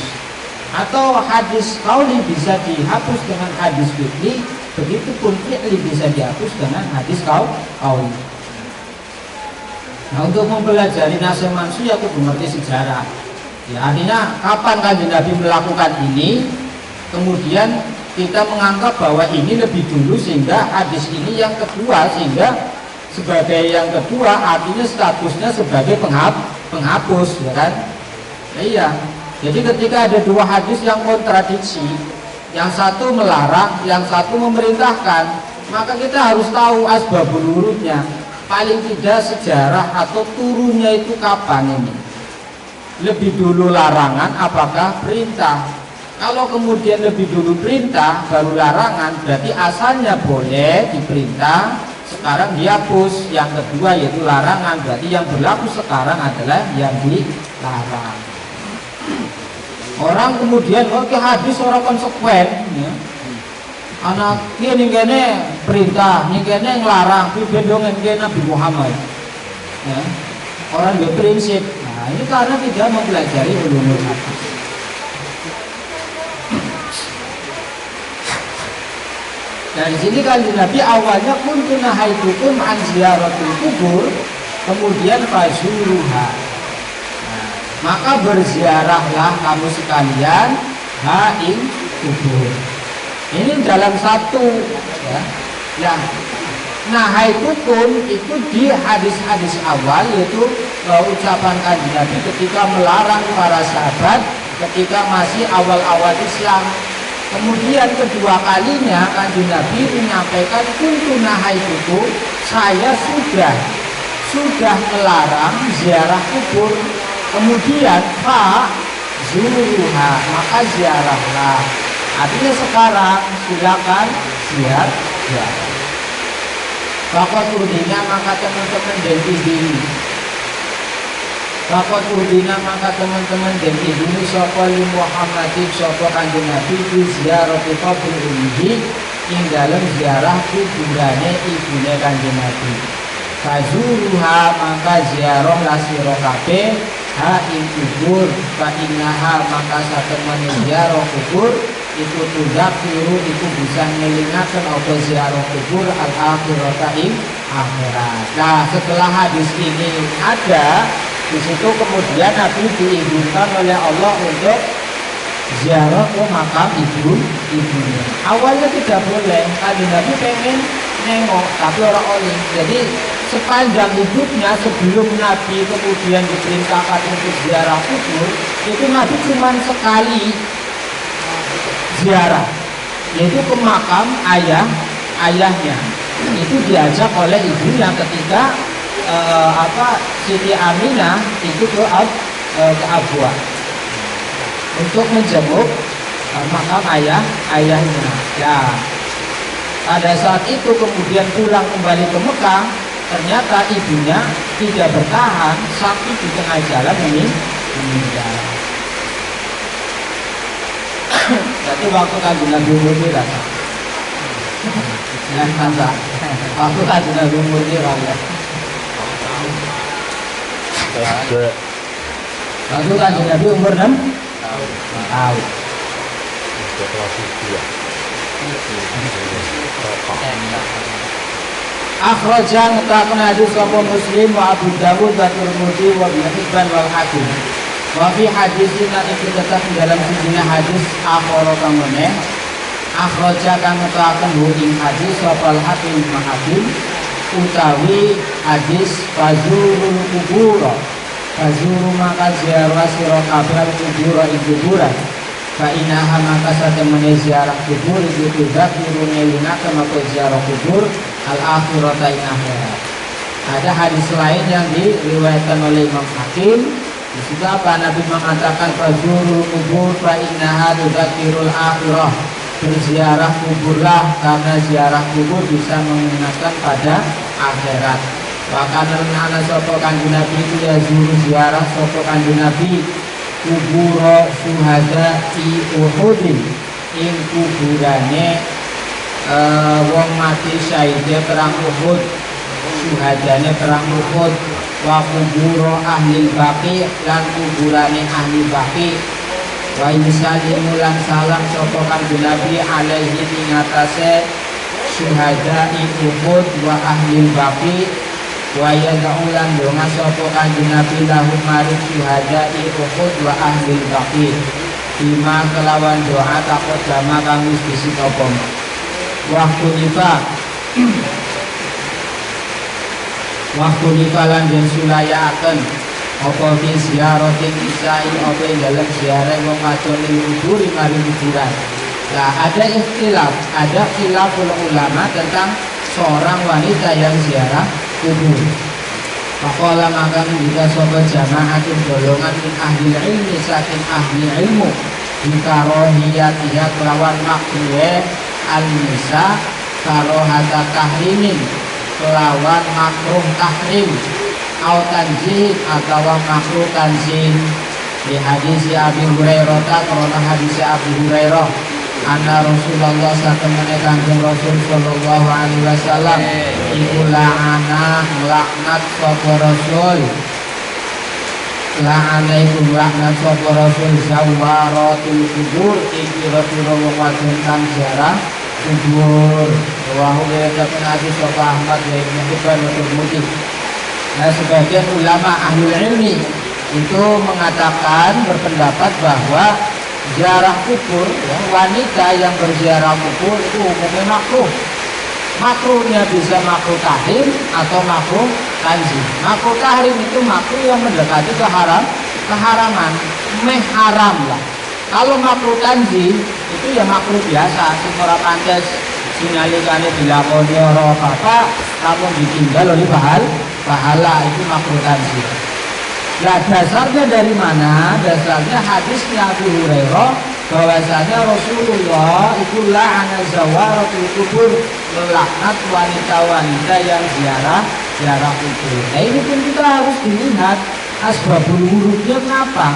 Atau hadis qauli bisa dihapus dengan hadis fi'li, begitupun fi'li bisa dihapus dengan hadis qauli. Nah, untuk mempelajari nasih mansuh ya kudu ngerti sejarah. Ya, artinya kapan Kanjeng Nabi melakukan ini, kemudian kita menganggap bahwa ini lebih dulu sehingga hadis ini yang kedua, sehingga sebagai yang kedua artinya statusnya sebagai penghapus, ya kan? Ya, iya. Jadi ketika ada dua hadis yang kontradiksi, yang satu melarang, yang satu memerintahkan, maka kita harus tahu asbabul wurudnya. Paling tidak sejarah atau turunnya itu kapan ini? Lebih dulu larangan apakah perintah? Kalau kemudian lebih dulu perintah baru larangan, berarti asalnya boleh diperintah, sekarang dihapus. Yang kedua yaitu larangan, berarti yang berlaku sekarang adalah yang dilarang. Orang kemudian oke, hadis orang konsekuen, ya. Anak ini perintah, ini ngelarang, bendong Nabi Muhammad, ya. Orang berprinsip. Nah, ini karena tidak mempelajari ulumul hadis. Dari sini Kanjeng Nabi awalnya kuntu nahaitukum an ziyaratul kubur, kemudian fazuruha. Nah, maka berziarahlah kamu sekalian ing kubur. Ini dalam satu, ya. Yang nahaitukum itu di hadis-hadis awal, yaitu ucapan Kanjeng Nabi ketika melarang para sahabat ketika masih awal-awal Islam. Kemudian kedua kalinya Kanjeng Nabi menyampaikan kuntu nahaitukum, saya sudah melarang ziarah kubur. Kemudian fa zuruha, maka ziarahlah. Artinya sekarang silakan ziarah. Bapak Urdina, maka teman-teman dan izini. Bapak Urdina, maka teman-teman dan izini sapa li Muhammadin sapa Kanjeng Nabi di ziarah kubur ini ing dalam ziarah kuburane ibune Kanjeng Nabi. Fazuruha, maka ziarah la sira kabeh ha ing kubur, fa innaha, maka satemene ziarah kubur itu tuzakiru, itu bisa ngelingaken apa ziarah kubur al-akhirata ing akhirat. Nah, setelah hadis ini ada, di situ kemudian Nabi diizinkan oleh Allah untuk ziarah ke makam ibunya. Awalnya tidak boleh, tadi Nabi pengen nengok, tapi orang oleh. Jadi sepanjang hidupnya sebelum Nabi kemudian diperintahkan untuk ziarah kubur, itu Nabi cuma sekali ziarah, yaitu ke makam ayahnya. Itu diajak oleh ibunya ketika Siti Aminah itu ke Abwa untuk menjenguk makam ayahnya. Ya, pada saat itu kemudian pulang kembali ke Mekah, ternyata ibunya tidak bertahan sampai di tengah jalan meninggal. Jadi waktu Kanjeng Nabi umur berapa? Waktu Kanjeng Nabi umur berapa? Waktu Kanjeng Nabi umur 6 tahun. Akhraja mutakun hadis sapa Muslim wa Abu Dawud wa Tirmidzi wa Ibnu Hibban wal Hakim. Wa fi hadisin itu tetap dalam sisinya hadis akhara kamane. Akhraja kang mutakun ing hadis sapa Hakim Hakim utawi hadis fazurul kubur. Fazuru maka ziarah sira kabeh kubur ing kuburan. Fa inaha maka satemene ziarah kubur itu zakiru ngelingaken apa ziarah kubur al-akhirata ing akhirat. Ada hadis lain yang diriwayatkan oleh Imam Hakim. Di situ apa? Nabi mengatakan fazurul kubur fa innaha tudzakirul akhirah. Berziarah kuburlah karena ziarah kubur bisa mengingatkan pada akhirat. Bahkan anak sapa Kanjeng Nabi itu ya ziarah sapa Kanjeng Nabi kubur suhada i Uhudin ing kuburane wong mati syahide perang Uhud, syuhadane perang Uhud, wa kuburo ahli baqi lan kuburane ahli baqi, wa yusalimu lan salam sapa kanjeng Nabi alaihi ing atase syuhada Uhud wa ahli baqi, wa yad'u lan donga sapa kanjeng Nabi lahum maring syuhada Uhud wa ahli baqi bima kelawan doa takut jama kang wis disitopo. Waktu nifa lan den sulayaken apa fi ziaratin isai apa ing dalem ziarah wong wadon ing kubur maring kuburan. Nah, ada ikhtilaf, ada khilaful ulama tentang seorang wanita yang ziarah kubur. Faqala maka juga sobat jama'atun golongan min ahli ilmi saking ahli ilmu bikarohiyatiha kelawan makruhe al-nisa karohata tahrimin kelawan makruh tahrim au tanzih atau makruh tanzih di hadis Abi Hurairah karena hadis Abi Hurairah anna Rasulullah satamane kanjeng Rasul sallallahu alaihi wasallam iku la'ana laknat sapa Rasul la'alaikum laknat sapa Rasul zawaratul kubur ikira-kira wong wadon kang ziarah kubur wa huwa hadis sapa Ahmad wa Ibnu Hibban wa Tirmidzi. Nah, sebagian ulama ahlul ilmi itu mengatakan berpendapat bahwa ziarah kubur, ya, wanita yang berziarah kubur itu umumnya makruh. Makruhnya bisa makruh tahrim atau makruh tanzih. Makruh tahrim itu makruh yang mendekati keharaman, haram lah. Kalau makruh tanzih itu ya makruh biasa, sing ora pantes sinalikane dilakoni ora apa-apa, namun ditinggal oleh pahala itu makruh tanzih. Nah, dasarnya dari mana? Dasarnya hadisnya Abu Hurairah bahwasanya Rasulullah itu la'ana zawaratul kubur, melaknat wanita-wanita yang ziarah kubur. Nah, ini pun kita harus dilihat asbabul wurudnya kenapa?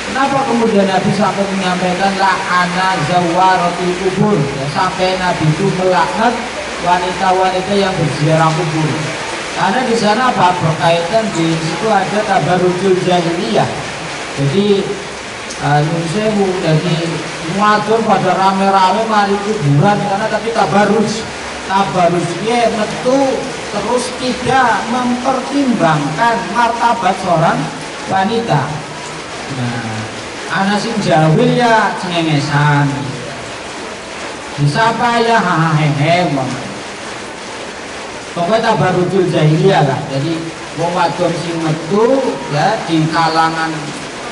Kenapa kemudian Nabi sampai menyampaikan la'ana zawaratul kubur? Ya, sampai Nabi itu melaknat wanita-wanita yang berziarah kubur. Karena di sana apa berkaitan di situ ada tabarrujul jahiliyah. Jadi nunsewu jadi muadun pada rame-rame mari kuburan karena tapi tabarrujnya metu terus tidak mempertimbangkan martabat seorang wanita. Nah, ana sing jawil ya cengengesan. Disapa ya hahahe pokoknya tabarrujul jahiliyah lah. Jadi wong wadon sing metu ya di kalangan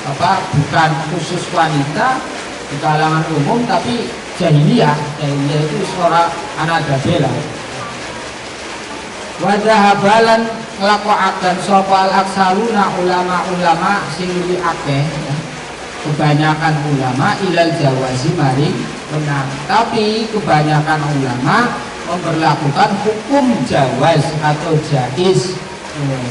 apa bukan khusus wanita, di kalangan umum tapi jahiliyah itu suara anak dabela. Wadahabalan nglakoaken sapa al-aksaluna ulama-ulama sing luwih akeh ya. Kebanyakan ulama ilal jawazi maring menang. Tapi kebanyakan ulama memberlakukan hukum jawaz atau jaiz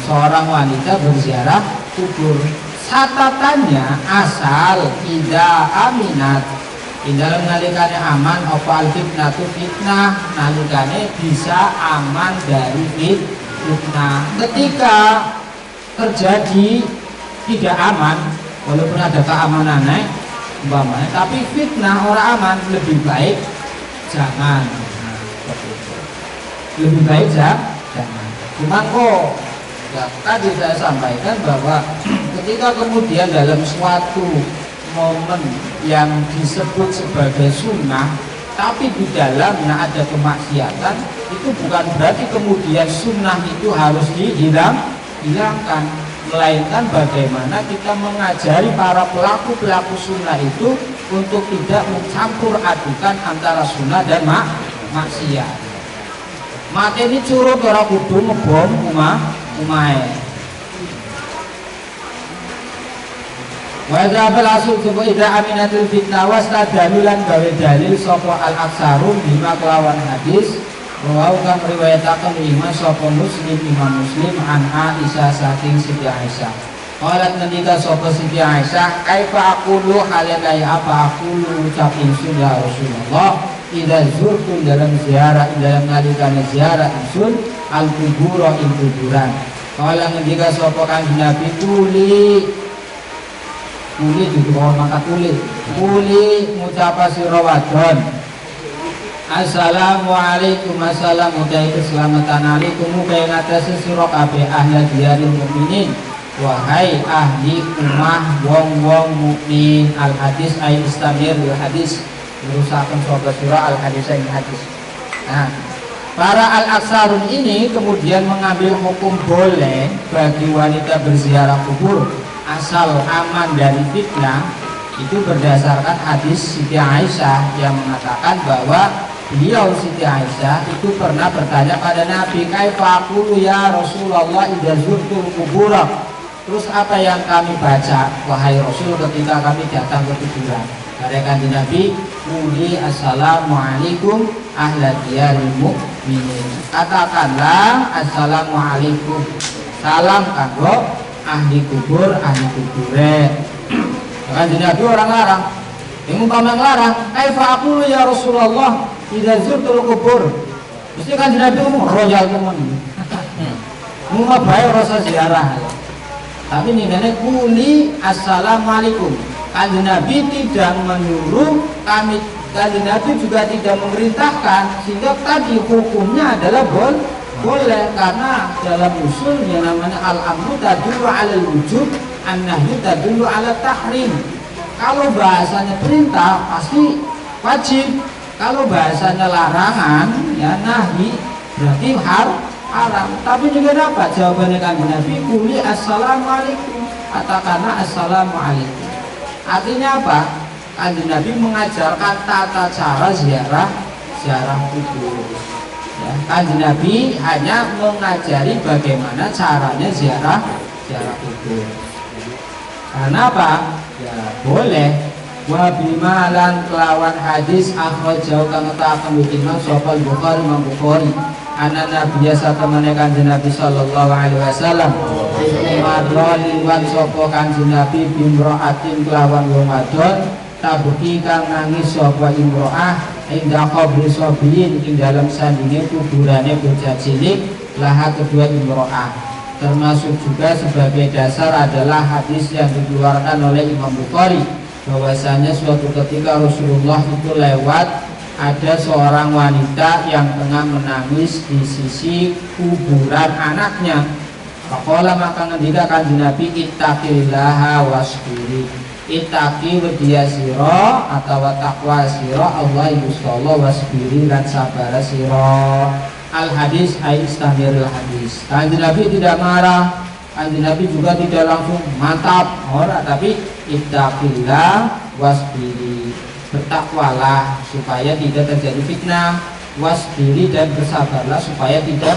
seorang wanita berziarah kubur. Catatannya asal tidak aminat dalam nalikane aman apa fitnah fitnah nalikane bisa aman dari fitnah. Ketika terjadi tidak aman walaupun ada keamanannya umpamanya tapi fitnah orang aman lebih baik jangan. Lebih baik jangan. Cuma kok ya, tadi saya sampaikan bahwa ketika kemudian dalam suatu momen yang disebut sebagai sunnah tapi di dalamnya ada kemaksiatan, itu bukan berarti kemudian sunnah itu harus dihilangkan, melainkan bagaimana kita mengajari para pelaku sunnah itu untuk tidak mencampur adukan antara sunnah dan maksiat. Mati ini curut ora kudu ngebom umahe. Wa idza balasul tubu idza aminatul fitnah wastadalulan gawe dalil sapa al-aksarun bima kelawan hadis rawau kang riwayataken Imam sapa Muslim an Aisyah saking Siti Aisyah. Qalat ngendika sapa Siti Aisyah, kaifa aqulu hale kaya apa aqulu ucap ingsun ya Rasulullah, idza zurtu dalam ziarah dalam nalikane ziarah ingsun al kubur ing kuburan. Kala ngendika sapa Kanjeng Nabi, kuli juga maka kuli ngucapa sira wadon, assalamualaikum, assalamu alaikum, keselamatan alaikum kaya ngatasi sira kabeh ahli diyaril mukminin, wahai ahli umah wong-wong mukmin. Al hadis ay istamir al hadis, merusakan sapa sira al hadis ing hadis. Nah, para al-aksarun ini kemudian mengambil hukum boleh bagi wanita berziarah kubur asal aman dari fitnah itu berdasarkan hadis Siti Aisyah yang mengatakan bahwa beliau Siti Aisyah itu pernah bertanya pada Nabi, kaifa aqulu ya Rasulullah idza zurtul kubura. Terus apa yang kami baca wahai Rasul ketika kami datang ke kuburan? Kata Kanjeng Nabi, muli assalamualaikum ahla diyaril mukminin. Katakanlah assalamualaikum, salam kanggo ahli kubur, ahli kubure. Kanjeng Nabi orang larang. Yang umpama larang, kaifa aqulu ya Rasulullah idza zurtul kubur. Mesti Kanjeng Nabi ngomong royal temen. Ngomong bae rasa ziarah. Tapi nih kuli assalamualaikum. Kanjeng Nabi tidak menyuruh kami, Kanjeng Nabi juga tidak memerintahkan, sehingga tadi hukumnya adalah boleh, karena dalam usul yang namanya al-amru tadullu 'alal wujub, an-nahyu tadullu 'ala tahrim. Kalau bahasanya perintah pasti wajib, kalau bahasanya larangan ya nahi berarti haram. Tapi juga dapat jawabannya Kanjeng Nabi, kuli assalamualaikum, katakanlah assalamualaikum. Artinya apa? Kanjeng Nabi mengajarkan tata cara ziarah kubur. Ya, Kanjeng Nabi hanya mengajari bagaimana caranya ziarah kubur. Karena apa? Ya boleh. Wa bimalan kelawan hadis akhrajahu kang ta'akan bikiman sopal Bukhari Imam Bukhari. Anak Nabi satamane Kanjeng Nabi sallallahu alaihi wasallam madroli wan sapa Kanjeng Nabi bimraatin kelawan wong wadon tabuki kang nangis sapa imroah inda qabri sabiyin ing dalam sandinge kuburane bocah cilik laha kedua imroah. Termasuk juga sebagai dasar adalah hadis yang dikeluarkan oleh Imam Bukhari bahwasanya suatu ketika Rasulullah itu lewat, ada seorang wanita yang tengah menangis di sisi kuburan anaknya. Faqala maka ngendika Kanjeng Nabi, ittaqillaha wasbiri. Ittaqi wedya sira atau taqwa sira Allah Gusti wasbiri lan sabar sira. Al hadis ay istamirul hadis. Kanjeng Nabi tidak marah, Kanjeng Nabi juga tidak langsung mantap ora, tapi ittaqillah wasbiri, bertakwalah supaya tidak terjadi fitnah, wasbiri dan bersabarlah supaya tidak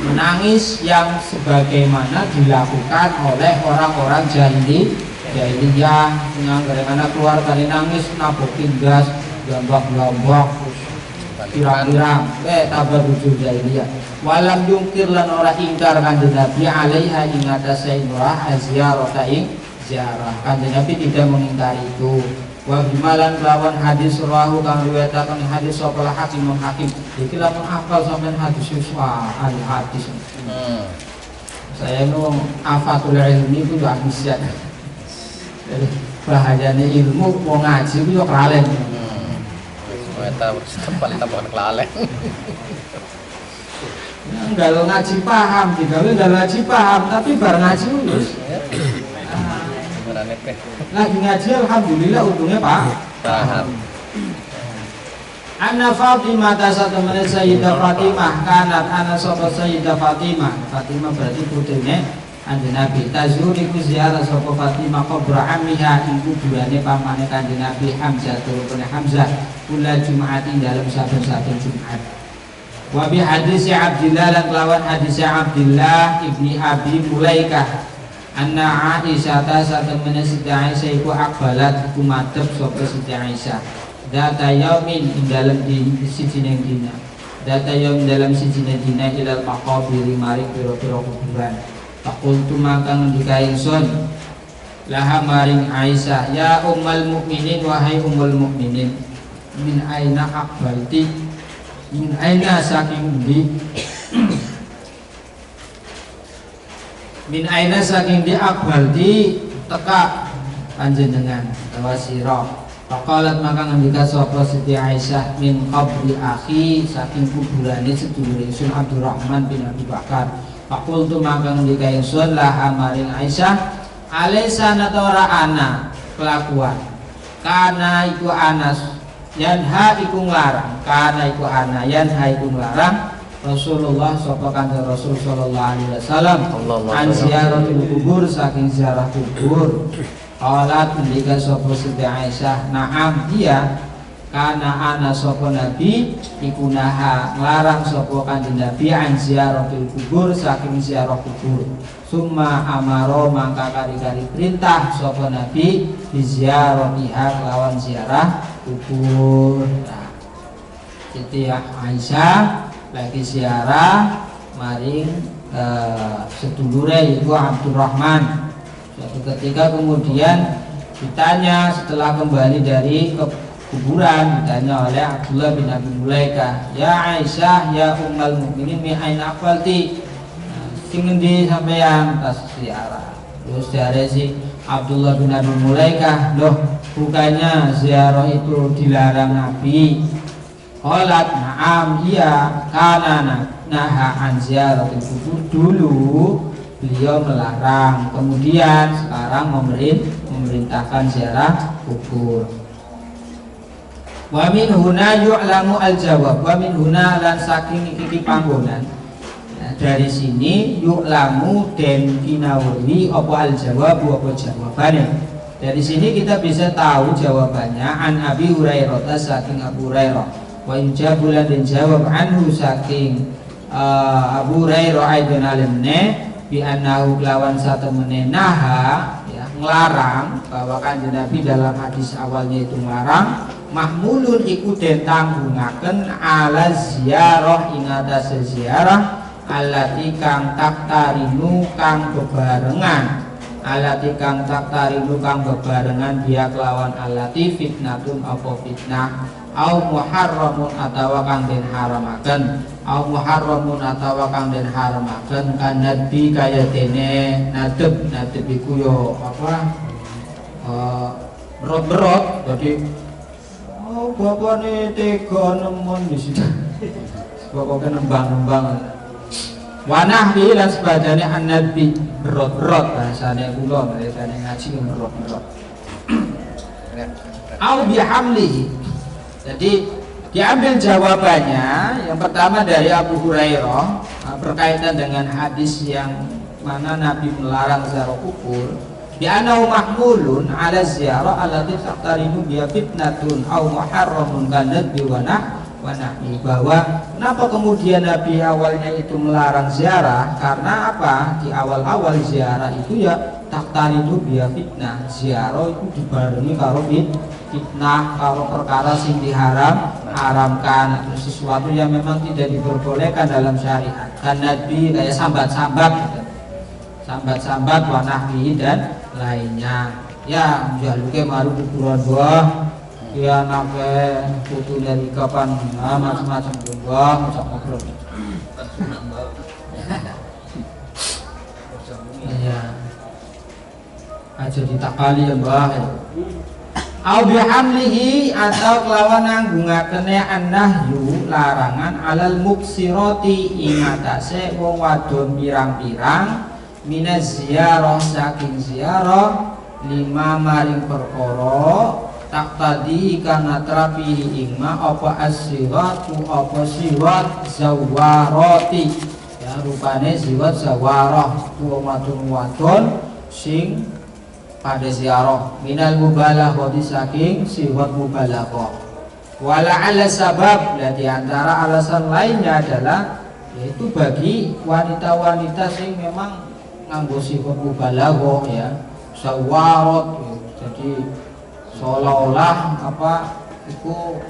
menangis yang sebagaimana dilakukan oleh orang-orang jahiliyah yang gara-gara keluar kali nangis nabokin gas gambak-gambak pirang-pirang tabar wujud jahiliyah. Walam yungkir lan ora ingkar Kanjeng Nabi alaiha ing atase imrah ziarah ing ziarah. Kanjeng Nabi tidak mengingkari itu. Wa bimalan lawan hadis rawahu kang riwayataken hadis sapa Hakim Hakim. Iki lamun hafal sampean hadis susah al hadis. Saya nu afatul ilmi ku yo ahisiat. Jadi bahayane ilmu mau ngaji ku yo kralen. Kita paling tambah kelalen. Enggak lo ngaji paham, digawe enggak ngaji paham, tapi bar ngaji lulus. Lagi ngaji alhamdulillah untungnya paham. Anna Fatimah tasatu min Sayyidah Fatimah kanat ana sapa Sayyidah Fatimah. Fatimah berarti putrine Kanjeng Nabi. Tazuri ku ziarah sapa Fatimah kubra ammiha ing kuburane pamane Kanjeng Nabi Hamzah turune Hamzah kula Jumatin dalam saben-saben Jumat. Wa bi hadis Abdillah lan lawan hadis Abdillah ibni Abi Mulaikah anna Aisyah tasatu min Siti Aisyah iku akbalat iku madhep sapa Siti Aisyah. Data yaumin ing dalam di siji ning dina. Data yaum dalam siji ning dina ilal maqabir mari pira-pira kuburan. Fakultu maka ngendika ingsun laha maring Aisyah, ya ummul mukminin, wahai ummul mukminin, min aina akbalti, min aina saking di min aina saking di akbalti teka panjenengan utawa sira. Faqalat maka ngendika sapa Siti Aisyah, min qabri akhi, saking kuburane sedulur ingsun Abdurrahman bin Abi Bakar. Fakultu maka ngendika ingsun laha maring Aisyah, alaisa natora ana kelakuan kana iku anas yanha iku nglarang, kana iku ana yanha iku nglarang Rasulullah sapa kanjeng Rasul sallallahu alaihi wasallam an ziaratul kubur, saking ziarah kubur. Qalat ngendika sapa Siti Aisyah, na'am iya, kana ana sapa nabi iku naha nglarang sapa kanjeng Nabi an ziaratul kubur, saking ziarah kubur. Summa amaro mangka kari-kari perintah sapa nabi biziaratiha lawan ziarah kubur. Nah, Siti Aisyah lagi ziarah maring sedulure iku Abdurrahman. Suatu ketika kemudian ditanya setelah kembali dari kuburan, ditanya oleh Abdullah bin Abi Mulaikah, ya Aisyah, ya ummul mukminin, mi aina aqbalti, sing ngendi sampeyan tas ziarah. Terus dari si Abdullah bin Abi Mulaikah, loh bukannya ziarah itu dilarang Nabi? Qalat na'am iya, kana naha an ziaratil kubur, dulu beliau melarang, kemudian sekarang memerintahkan ziarah kubur. Wa min huna yu'lamu al-jawab, wa min huna lan saking iki panggonan. Nah, dari sini yu'lamu den kinawuri apa al-jawab apa jawabane. Dari sini kita bisa tahu jawabannya an Abi Hurairah, saking Abu Hurairah. Wa yujabulan den jawab anhu saking Abu Hurairah aidon alimne bi annahu lawan satemene naha, ya, nglarang, bahwa kanjeng Nabi dalam hadis awalnya itu nglarang mahmulun iku den tanggungaken ala ziarah ing atase ziarah allati kang taktarinu kang bebarengan, allati kang taktarinu kang bebarengan dia kelawan allati fitnatun apa fitnah, au muharramun atawa kang den haramaken, au muharramun atawa kang den haramaken, kan nabi kaya dene nadeb iku yo apa berot-berot. Jadi bapak nih tega nemen di situ, bapak nembang-nembang. Wanah bilan sebadane an nabi berot-berot, bahasane kula bahasane ngaji berot-berot. Au bihamlihi. Jadi diambil jawabannya yang pertama dari Abu Hurairah berkaitan dengan hadis yang mana Nabi melarang ziarah kubur. Bi annahu mahmulun ala ziarah allati taqtarinu bi fitnatun aw muharramun kanat bi wanah, bahwa kenapa kemudian Nabi awalnya itu melarang ziarah, karena apa? Di awal-awal ziarah itu ya taqtarinu bi fitnah, ziarah itu dibarengi karo fitnah, kalau perkara sing haramkan, atau sesuatu yang memang tidak diperbolehkan dalam syariat. Kan Nabi kayak sambat-sambat gitu. Sambat-sambat wanahwi dan lainnya. Ya jaluke maru kuburan buah, ya nake putu dari kapan, macam-macam buah, macam ngobrol. Ya aja ditakali ya mbah. Au bihamlihi, atau kelawan nanggungatene annahyu larangan alal muksirati ing atase wong wadon pirang-pirang minaz ziarah saking ziarah lima maring perkara tak tadi kana trapi ing ma apa as-siwatu apa siwat zawarati, ya rupane siwat zawarah wong wadon sing pada ziarah minal mubalaghah saking siwat mubalaghah. Wala ala sabab, dan diantara alasan lainnya adalah yaitu bagi wanita-wanita sing memang nganggo siwat mubalaghah, ya sawarat, jadi seolah-olah apa itu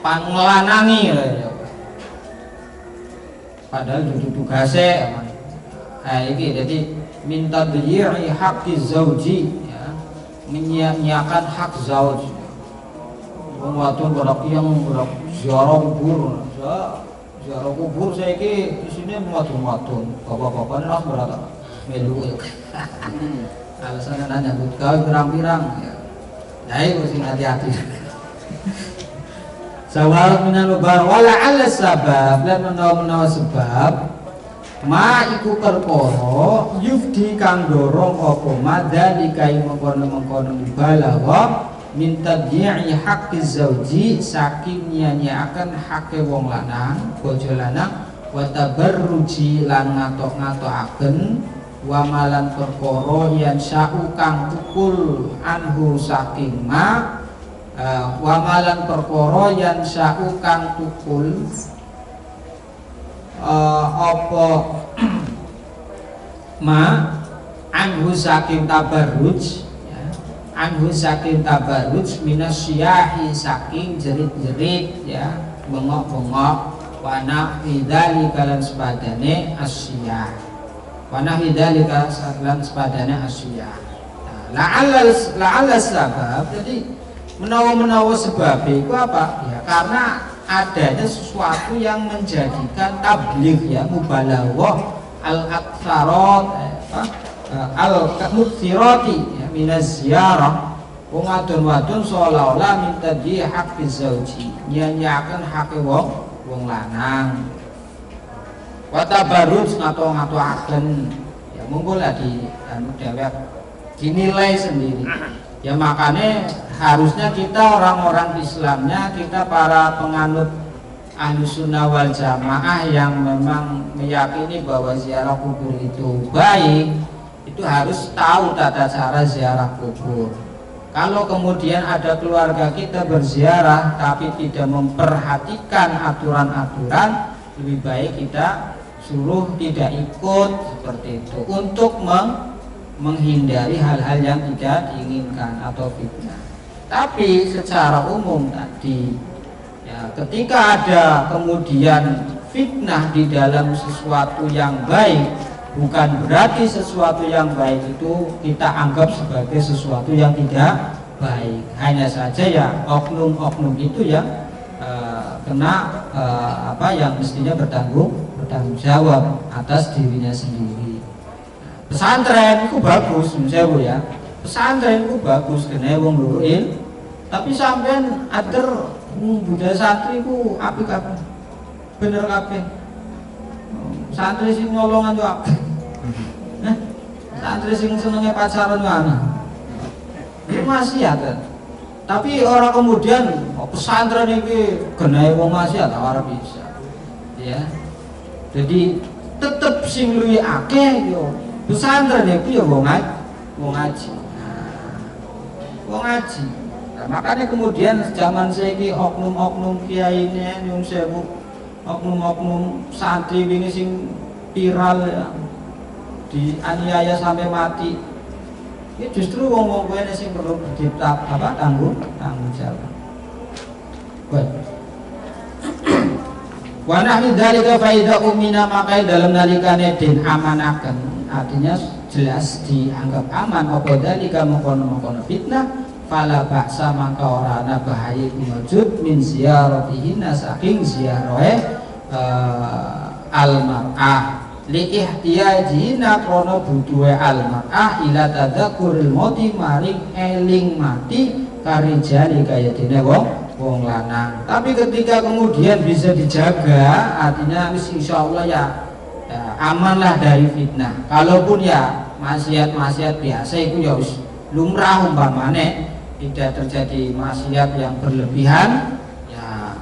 panglanangi ya. Padahal itu tugasnya Ini jadi minta diri hak zauji, ya, menyia-nyiakan hak zauj. Wong wadon berak yang berak ziarah kubur, ziarah kubur saya ki di sini wadon, bapak-bapak ini harus berata melu. Alasannya nanya, kau pirang-pirang, ya, itu sih hati-hati. Sawal minal bar wala ala sabab lan menawa sebab ma iku perkara yufdi kang dorong apa madalika mengkono-mengkono balagha min tadyi'i haqqi zauji saking nyanyiaken hake wong lanang bojo lanang wa tabarruji lan ngatok-ngatokaken wa malan perkara yen sya'u kang tukul anhu saking ma wa malan perkara yan sya'u kang tukul apa ma anhu saking tabarruj, ya, anhu saking tabarruj minasyahi saking jerit-jerit, ya, bengok-bengok wana hidali kalan sepadane asyah wana hidali kalan sepadane asyah. La'alla sabab, jadi menawa sebab itu apa? Ya karena adanya sesuatu yang menjadikan tabligh, ya, mubalaghah al-aktsarat al-mutsirati, ya, minaz ziyarah. Wong wadon-wadon seolah-olah minta di hak zauji, nyanyiaken hak wong lanang. Wa tabarruj ngato-ngatoaken, ya monggo lah di dhewek dinilai sendiri. Ya makanya harusnya kita orang-orang Islamnya, kita para penganut Ahlussunnah wal Jamaah yang memang meyakini bahwa ziarah kubur itu baik, itu harus tahu tata cara ziarah kubur. Kalau kemudian ada keluarga kita berziarah tapi tidak memperhatikan aturan-aturan, lebih baik kita suruh tidak ikut seperti itu untuk menghindari hal-hal yang tidak diinginkan atau fitnah. Tapi secara umum tadi, ya, ketika ada kemudian fitnah di dalam sesuatu yang baik, bukan berarti sesuatu yang baik itu kita anggap sebagai sesuatu yang tidak baik. Hanya saja ya oknum-oknum itu yang yang mestinya bertanggung jawab atas dirinya sendiri. Pesantren itu bagus, misalnya ya. Pesantren itu bagus, kena wong luruin. Tapi sampean ater budaya santri ku apik kabeh. Bener kabeh. Santri sing nyolongan yo apik. Santri sing senenge pacaran yo ana. Itu maksiat kan. Tapi orang kemudian pesantren iki genahe wong maksiat ora bisa. Ya. Jadi tetep sing luwih akeh yo pesantren itu ya wong ngaji. Wong ngaji. Nah, makanya kemudian zaman saiki oknum-oknum kiai ini nyun sewu, oknum-oknum santri ini sing viral ya, dianiaya sampai mati. Ya justru wong-wong kuwi sing perlu tanggung jawab. Baik. Wa nahnu dzalika fa idza umina maka dalam nalikane den amanaken, artinya jelas dianggap aman apa dalika mengkono-mengkono fitnah fala ba'sa maka ora ana bahaya wujud min ziyaratihinna saking ziarahe al-mar'ah li ihtiyajina krana butuhe al-mar'ah ila tadzakuril mauti maring eling mati karijali kaya dene wong lanang. Tapi ketika kemudian bisa dijaga, artinya insyaallah ya amanlah dari fitnah. Kalaupun ya maksiat biasa itu ya lumrah umpamane tidak terjadi maksiat yang berlebihan, ya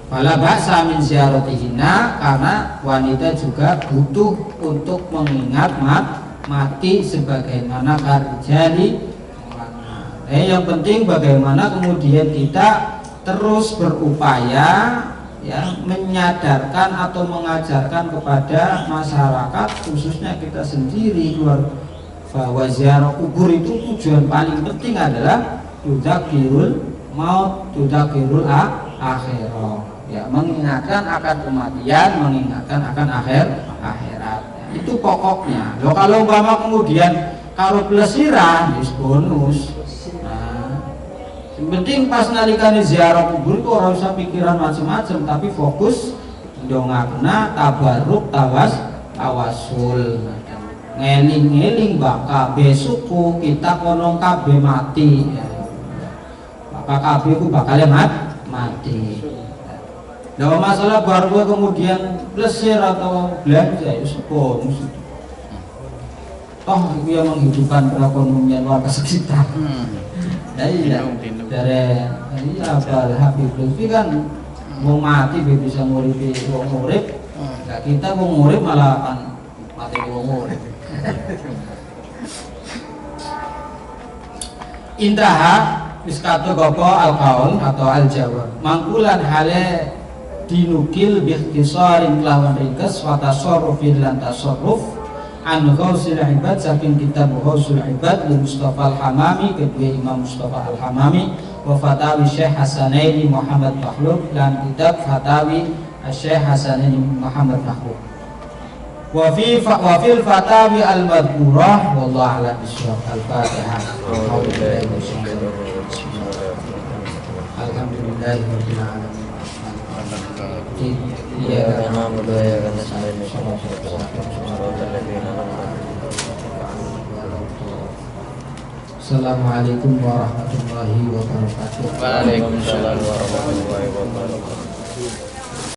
fala ba'sa min ziyaratihinna, karena wanita juga butuh untuk mengingat mati sebagaimana karijali. Yang penting bagaimana kemudian kita terus berupaya ya menyadarkan atau mengajarkan kepada masyarakat, khususnya kita sendiri keluar, bahwa ziarah kubur itu tujuan paling penting adalah tudzakirul maut, tudzakirul akhirah, ya mengingatkan akan kematian, mengingatkan akan akhirat. Ya. Itu pokoknya. Loh kalau umpama kemudian kalau plesiran wis bonus. Nah, yang penting pas nalikane ziarah kubur itu ora usah pikiran macam-macam tapi fokus ndongakna tabaruk tawasul. Ngeling-ngeling bakal besokku kita kono kabeh mati. Maka kabeh ku bakal mati. Nah masalah baru kemudian plesir atau belanja itu bonus. Toh itu yang menghidupkan perekonomian warga sekitar. Ya iya. Dari apa Habib Lutfi kan mau mati bisa nguripi wong urip. Nah kita mau ngurip malah akan mati wong urip. Intaha iskatu gopo al-qaul atau al-jawab mangkulan hale dinukil bikhtisarin kelawan ringkes wa tasarrufin lan tasarruf an ghausil ibad saking kitab ghausul ibad li Mustafa al-Hamami kedua Imam Mustafa al-Hamami wa fatawi Syekh Hasanaini Muhammad Makhluk dan kitab fatawi Syekh Hasanaini Muhammad Makhluk wa fil fatawi al-madhkurah wallahu a'lam bishawab. Al-Fatihah. Alhamdulillahirabbil alamin. Iya, Assalamualaikum warahmatullahi wabarakatuh. Waalaikumsalam warahmatullahi wabarakatuh.